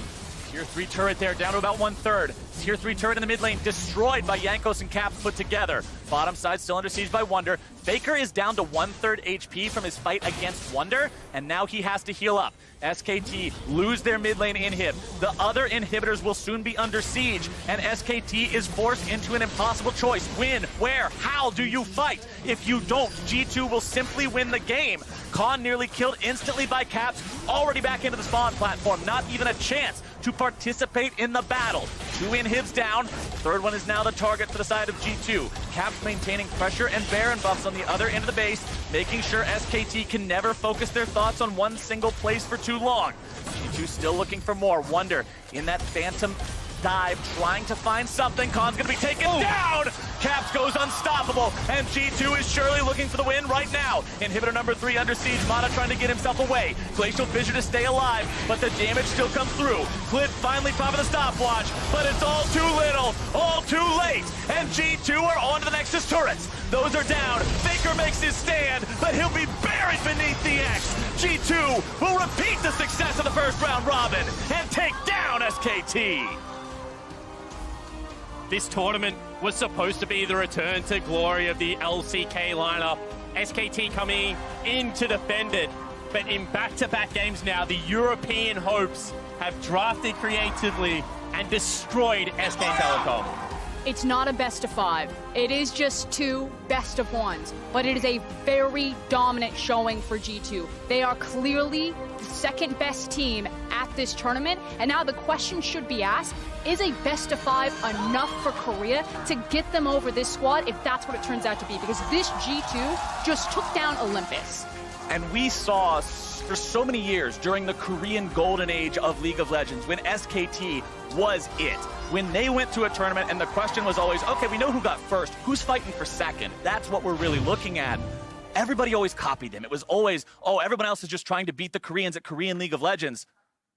Tier 3 turret there, down to about 1/3. Tier 3 turret in the mid lane, destroyed by Jankos and Caps put together. Bottom side still under siege by Wunder. Faker is down to 1/3 HP from his fight against Wunder, and now he has to heal up. SKT lose their mid lane inhib. The other inhibitors will soon be under siege, and SKT is forced into an impossible choice. When, where, how do you fight? If you don't, G2 will simply win the game. Khan nearly killed instantly by Caps, already back into the spawn platform. Not even a chance to participate in the battle. 2 inhibs down. Third one is now the target for the side of G2. Caps maintaining pressure and Baron buffs on the other end of the base, making sure SKT can never focus their thoughts on one single place for too long. G2 still looking for more. Wunder in that Phantom dive, trying to find something. Khan's gonna be taken down! Caps goes unstoppable, and G2 is surely looking for the win right now. Inhibitor number 3 under siege, Mana trying to get himself away. Glacial Fissure to stay alive, but the damage still comes through. Cliff finally popping the stopwatch, but it's all too little, all too late, and G2 are on to the Nexus turrets. Those are down. Faker makes his stand, but he'll be buried beneath the X. G2 will repeat the success of the first round robin and take down SKT. This tournament was supposed to be the return to glory of the LCK lineup. SKT coming in to defend it, but in back-to-back games now, the European hopes have drafted creatively and destroyed SK Telecom. It's not a best of 5. It is just 2 best of 1s, but it is a very dominant showing for G2. They are clearly the second best team at this tournament, and now the question should be asked, is a best of 5 enough for Korea to get them over this squad if that's what it turns out to be? Because this G2 just took down Olympus. And we saw for so many years during the Korean golden age of League of Legends when SKT was it. When they went to a tournament and the question was always, okay, we know who got first, who's fighting for second? That's what we're really looking at. Everybody always copied them. It was always, oh, everyone else is just trying to beat the Koreans at Korean League of Legends.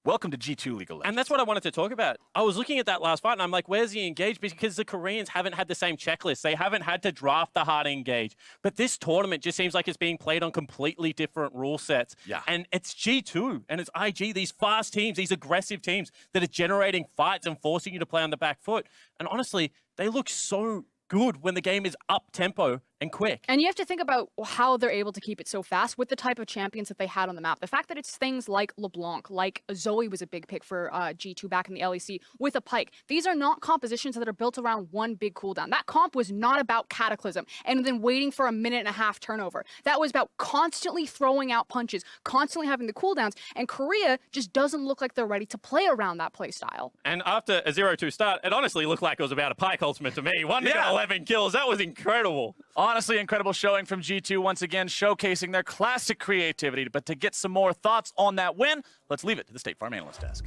Welcome to G2 League of Legends. And that's what I wanted to talk about. I was looking at that last fight and I'm like, where's the engage? Because the Koreans haven't had the same checklist. They haven't had to draft the hard engage. But this tournament just seems like it's being played on completely different rule sets. Yeah. And it's G2 and it's IG, these fast teams, these aggressive teams that are generating fights and forcing you to play on the back foot. And honestly, they look so good when the game is up tempo and quick. And you have to think about how they're able to keep it so fast with the type of champions that they had on the map. The fact that it's things like LeBlanc, like Zoe was a big pick for G2 back in the LEC, with a Pyke. These are not compositions that are built around one big cooldown. That comp was not about Cataclysm and then waiting for a 1.5-minute turnover. That was about constantly throwing out punches, constantly having the cooldowns, and Korea just doesn't look like they're ready to play around that play style. And after a 0-2 start, it honestly looked like it was about a Pyke ultimate to me. One got 11 kills. That was incredible. Honestly, incredible showing from G2 once again, showcasing their classic creativity. But to get some more thoughts on that win, let's leave it to the State Farm Analyst Desk.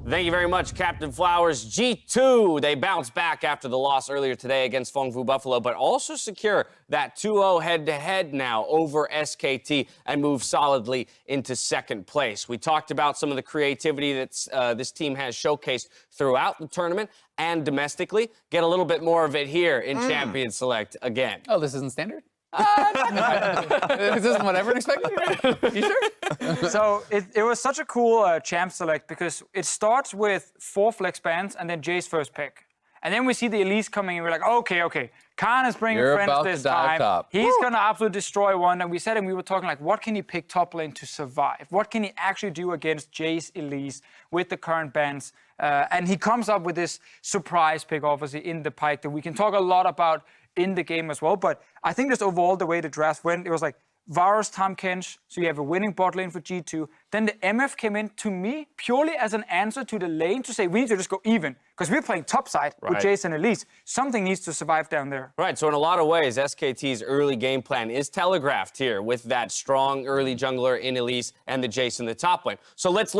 Thank you very much, Captain Flowers. G2, they bounced back after the loss earlier today against Fengfu Buffalo, but also secure that 2-0 head-to-head now over SKT and move solidly into second place. We talked about some of the creativity that this team has showcased throughout the tournament and domestically. Get a little bit more of it here in Champion Select again. Oh, this isn't standard? Is this what everyone expected? You sure? So it was such a cool champ select because it starts with 4 flex bans and then Jay's first pick. And then we see the Elise coming and we're like, okay. Khan is bringing You're friends about this to dive time. top. He's going to absolutely destroy one. And we said, and we were talking like, what can he pick top lane to survive? What can he actually do against Jay's Elise with the current bans? And he comes up with this surprise pick, obviously, in the Pyke that we can talk a lot about in the game as well. But I think just overall the way the draft went, it was like Varus, Tahm Kench, so you have a winning bot lane for G2. Then the MF came in, to me, purely as an answer to the lane to say we need to just go even. Because we're playing topside with Jace and Elise. Something needs to survive down there. Right, so in a lot of ways, SKT's early game plan is telegraphed here with that strong early jungler in Elise and the Jace in the top lane. So let's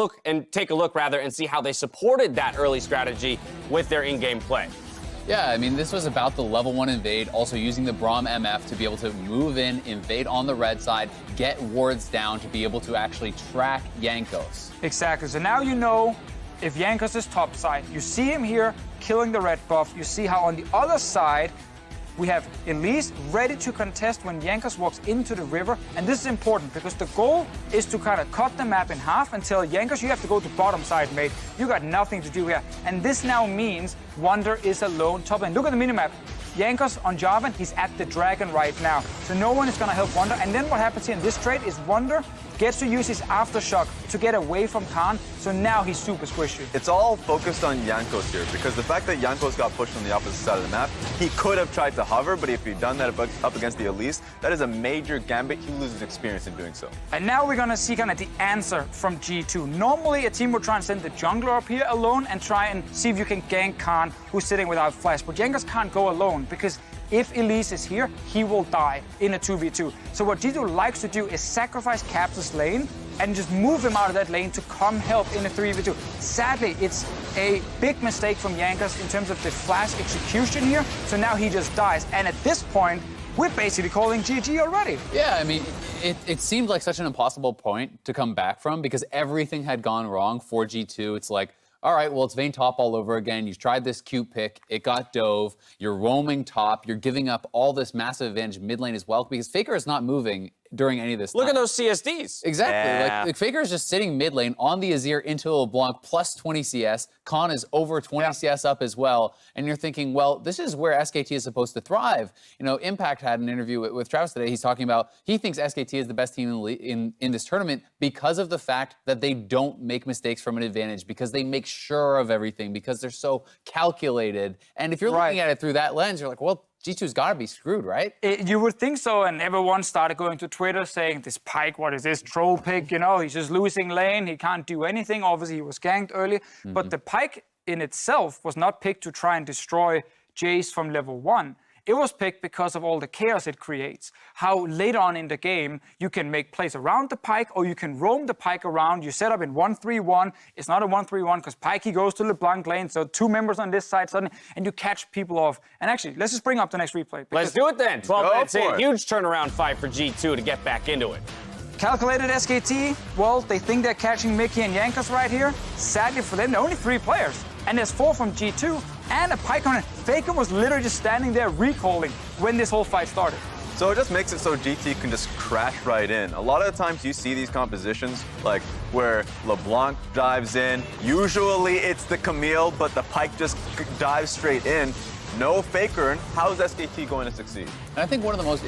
take a look and see how they supported that early strategy with their in-game play. Yeah, I mean, this was about the level 1 invade, also using the Braum MF to be able to move in, invade on the red side, get wards down to be able to actually track Jankos. Exactly. So now you know if Jankos is topside. You see him here killing the red buff. You see how on the other side, we have Elise ready to contest when Jankos walks into the river. And this is important because the goal is to kind of cut the map in half and tell Jankos, you have to go to bottom side, mate. You got nothing to do here. And this now means Wunder is alone top lane. Look at the minimap. Jankos on Jarvan, he's at the dragon right now. So no one is going to help Wunder. And then what happens here in this trade is Wunder gets to use his Aftershock to get away from Khan. So now he's super squishy. It's all focused on Jankos here because the fact that Jankos got pushed on the opposite side of the map, he could have tried to hover, but if he'd done that up against the Elise, that is a major gambit. He loses experience in doing so. And now we're going to see kind of the answer from G2. Normally, a team would try and send the jungler up here alone and try and see if you can gank Khan, who's sitting without flash. But Jankos can't go alone because if Elise is here, he will die in a 2v2. So what G2 likes to do is sacrifice Caps' lane and just move him out of that lane to come help in a 3v2. Sadly, it's a big mistake from Jankos in terms of the flash execution here. So now he just dies. And at this point, we're basically calling GG already. Yeah, I mean, it seemed like such an impossible point to come back from because everything had gone wrong for G2. It's like, all right, well, it's Vayne top all over again. You've tried this cute pick. It got dove. You're roaming top. You're giving up all this massive advantage mid lane as well because Faker is not moving during any of this Look time. at those CSDs. Exactly. Yeah. Like Faker is just sitting mid lane on the Azir into LeBlanc plus 20 CS. Khan is over 20 CS up as well. And you're thinking, well, this is where SKT is supposed to thrive. You know, Impact had an interview with Travis today. He's talking about he thinks SKT is the best team in this tournament because of the fact that they don't make mistakes from an advantage, because they make sure of everything, because they're so calculated. And if you're looking at it through that lens, you're like, well, G2's got to be screwed, right? You would think so, and everyone started going to Twitter saying, this Pyke, what is this, troll pick, you know, he's just losing lane, he can't do anything. Obviously, he was ganked early, but the Pyke in itself was not picked to try and destroy Jace from level 1. It was picked because of all the chaos it creates. How later on in the game, you can make plays around the Pyke or you can roam the Pyke around. You set up in 1-3-1. It's not a 1-3-1 because Pyke goes to LeBlanc lane. So 2 members on this side suddenly, and you catch people off. And actually, let's just bring up the next replay. Let's do it then. 12 minutes in. Huge turnaround fight for G2 to get back into it. Calculated SKT, well, they think they're catching Mickey and Jankos right here. Sadly for them, there are only 3 players. And there's 4 from G2 and a Pyke on it. Faker was literally just standing there recalling when this whole fight started. So it just makes it so GT can just crash right in. A lot of the times you see these compositions, like where LeBlanc dives in. Usually it's the Camille, but the Pyke just dives straight in. No Faker, and how is SKT going to succeed? And I think one of the most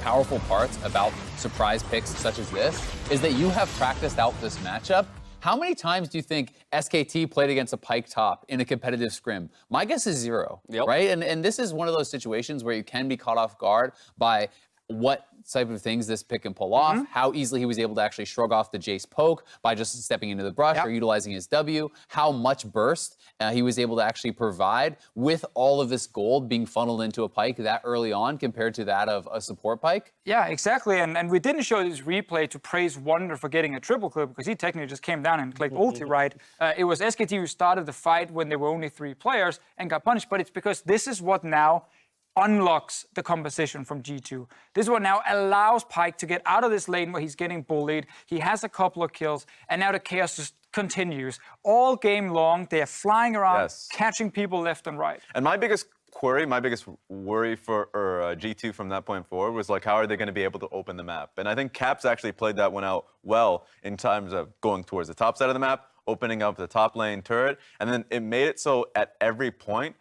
powerful parts about surprise picks such as this is that you have practiced out this matchup. How many times do you think SKT played against a Pyke top in a competitive scrim? My guess is 0, right? And this is one of those situations where you can be caught off guard by what type of things this pick can pull off, how easily he was able to actually shrug off the Jace poke by just stepping into the brush or utilizing his W, how much burst he was able to actually provide with all of this gold being funneled into a Pyke that early on compared to that of a support Pyke. Yeah, exactly. And we didn't show this replay to praise Wunder for getting a triple clip because he technically just came down and clicked ulti, right? It was SKT who started the fight when there were only 3 players and got punished, but it's because this is what now unlocks the composition from G2. This is what now allows Pyke to get out of this lane where he's getting bullied. He has a couple of kills, and now the chaos just continues. All game long, they are flying around, catching people left and right. And my biggest query, my biggest worry for G2 from that point forward was like, how are they going to be able to open the map? And I think Caps actually played that one out well in terms of going towards the top side of the map, opening up the top lane turret, and then it made it so at every point,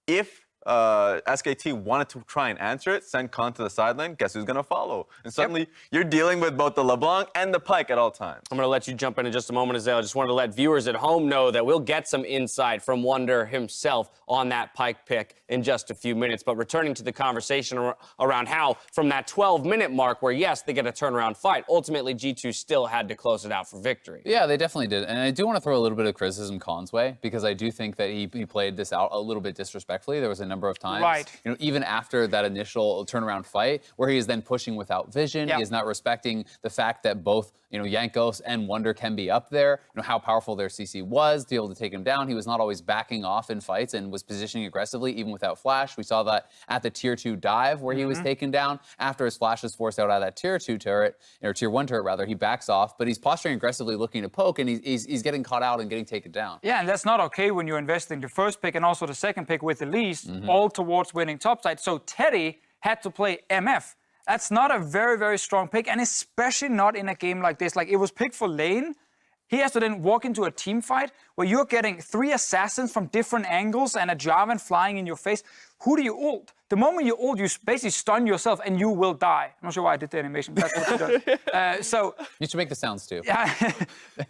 if SKT wanted to try and answer it, send Khan to the side lane, guess who's going to follow? And suddenly you're dealing with both the LeBlanc and the Pyke at all times. I'm going to let you jump in just a moment, Azale. I just wanted to let viewers at home know that we'll get some insight from Wonder himself on that Pyke pick in just a few minutes. But returning to the conversation around how, from that 12-minute mark where, yes, they get a turnaround fight, ultimately G2 still had to close it out for victory. Yeah, they definitely did. And I do want to throw a little bit of criticism Khan's way, because I do think that he played this out a little bit disrespectfully. There was a number of times, you know, even after that initial turnaround fight, where he is then pushing without vision. He is not respecting the fact that both, you know, Jankos and Wonder can be up there. You know, how powerful their CC was to be able to take him down. He was not always backing off in fights and was positioning aggressively, even without flash. We saw that at the tier 2 dive where he was taken down after his flash is forced out of that tier 2 turret, or tier 1 turret rather. He backs off, but he's posturing aggressively, looking to poke, and he's getting caught out and getting taken down. Yeah, and that's not okay when you're investing the first pick and also the second pick with Elise, all towards winning topside. So Teddy had to play MF. That's not a very, very strong pick, and especially not in a game like this. Like, it was picked for lane. He has to then walk into a team fight where you're getting 3 assassins from different angles and a Jarvan flying in your face. Who do you ult? The moment you ult, you basically stun yourself and you will die. I'm not sure why I did the animation, but that's what you do. So you should make the sounds too. Yeah,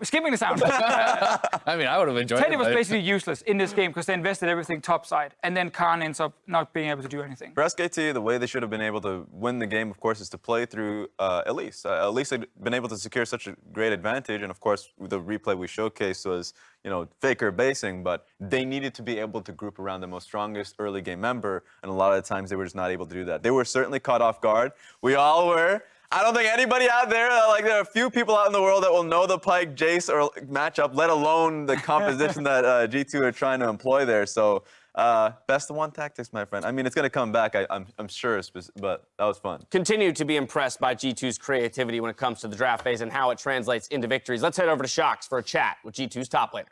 skipping the sound. I mean, I would have enjoyed it. Teddy was basically useless in this game because they invested everything topside, and then Khan ends up not being able to do anything. For SKT, the way they should have been able to win the game, of course, is to play through Elise. Elise had been able to secure such a great advantage, and of course, the replay we showcased was, you know, Faker basing, but they needed to be able to group around the most strongest early game member, and a lot of the times they were just not able to do that. They were certainly caught off guard. We all were. I don't think anybody out there, like, there are a few people out in the world that will know the Pyke Jace or matchup, let alone the composition that G2 are trying to employ there. So best of one tactics, my friend. I mean, it's going to come back, I'm sure, but that was fun. Continue to be impressed by G2's creativity when it comes to the draft phase and how it translates into victories. Let's head over to Shox for a chat with G2's top laner.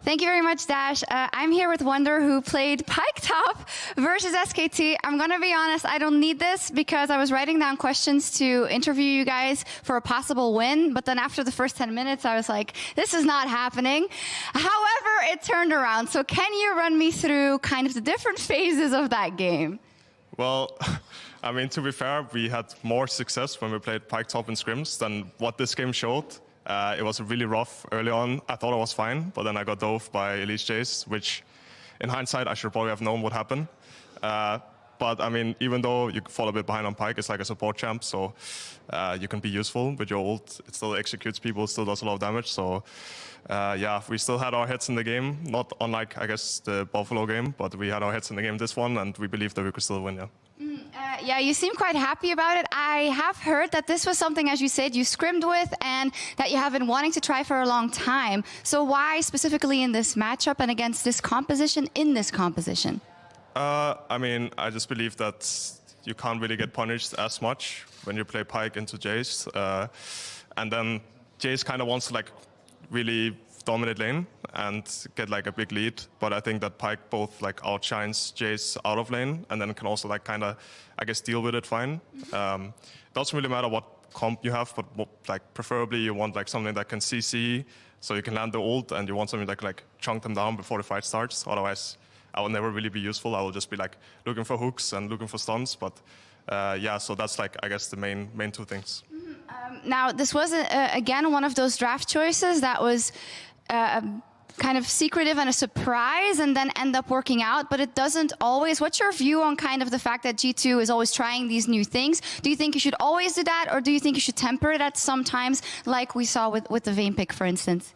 Thank you very much, Dash. I'm here with Wonder, who played Pyke top versus SKT. I'm going to be honest, I don't need this because I was writing down questions to interview you guys for a possible win, but then after the first 10 minutes, I was like, this is not happening. However, it turned around. So can you run me through kind of the different phases of that game? Well, I mean, to be fair, we had more success when we played Pyke top in scrims than what this game showed. It was really rough early on. I thought I was fine, but then I got dove by Elise Jace, which in hindsight, I should probably have known would happen. But I mean, even though you fall a bit behind on Pyke, it's like a support champ, so you can be useful with your ult. It still executes people, it still does a lot of damage. So yeah, we still had our heads in the game, not unlike, I guess, the Buffalo game, but we had our heads in the game this one, and we believed that we could still win, yeah. Yeah, you seem quite happy about it. I have heard that this was something, as you said, you scrimmed with and that you have been wanting to try for a long time. So why specifically in this matchup and against this composition, in this composition? I mean, I just believe that you can't really get punished as much when you play Pyke into Jace. And then Jace kind of wants to like really dominate lane and get like a big lead, but I think that Pyke both like outshines Jace out of lane and then can also like kind of, I guess, deal with it fine. Doesn't really matter what comp you have, but like preferably you want like something that can CC, so you can land the ult, and you want something that can like chunk them down before the fight starts. Otherwise, I will never really be useful. I will just be like looking for hooks and looking for stuns. But yeah, so that's like, I guess, the main two things. Now, this was again one of those draft choices that was kind of secretive and a surprise and then end up working out, but it doesn't always. What's your view on kind of the fact that G2 is always trying these new things? Do you think you should always do that, or do you think you should temper it at some times, like we saw with the Vayne pick, for instance?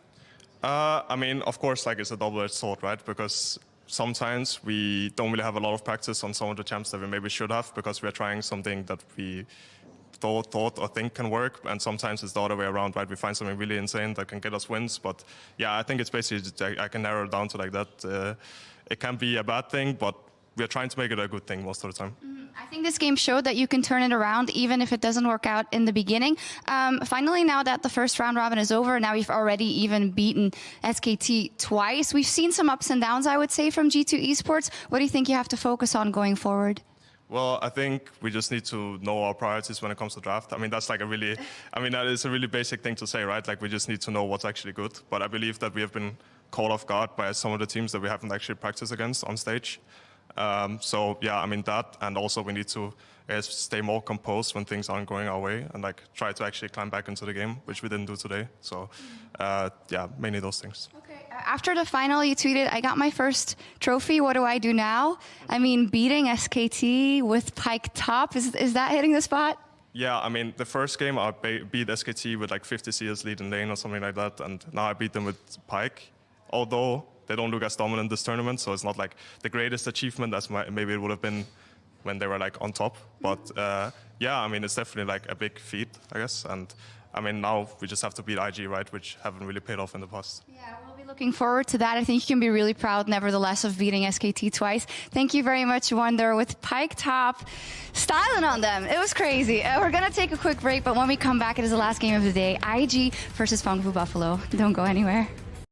I mean, of course, like it's a double-edged sword, right? Because sometimes we don't really have a lot of practice on some of the champs that we maybe should have, because we're trying something that we thought or think can work, and sometimes it's the other way around, right? We find something really insane that can get us wins, but yeah, I think it's basically, I can narrow it down to like that. It can be a bad thing, but we are trying to make it a good thing most of the time. I think this game showed that you can turn it around even if it doesn't work out in the beginning. Finally, now that the first round robin is over, now you've already even beaten SKT twice. We've seen some ups and downs, I would say, from G2 Esports. What do you think you have to focus on going forward? Well, I think we just need to know our priorities when it comes to draft. I mean, that's like that is a really basic thing to say, right? Like, we just need to know what's actually good. But I believe that we have been caught off guard by some of the teams that we haven't actually practiced against on stage. So yeah, I mean that, and also we need to stay more composed when things aren't going our way, and like try to actually climb back into the game, which we didn't do today. So yeah, mainly those things. Okay. After the final, you tweeted, "I got my first trophy. What do I do now?" I mean, beating SKT with Pyke top, is that hitting the spot? Yeah, I mean, the first game I beat SKT with like 50 CS lead in lane or something like that, and now I beat them with Pyke. Although they don't look as dominant this tournament, so it's not like the greatest achievement as maybe it would have been when they were like on top. But yeah, I mean, it's definitely like a big feat, I guess. And I mean, now we just have to beat IG, right, which haven't really paid off in the past. Yeah, we'll be looking forward to that. I think you can be really proud, nevertheless, of beating SKT twice. Thank you very much, Wonder, with Pyke top, styling on them. It was crazy. We're going to take a quick break, but when we come back, it is the last game of the day. IG versus Fangfu Buffalo. Don't go anywhere.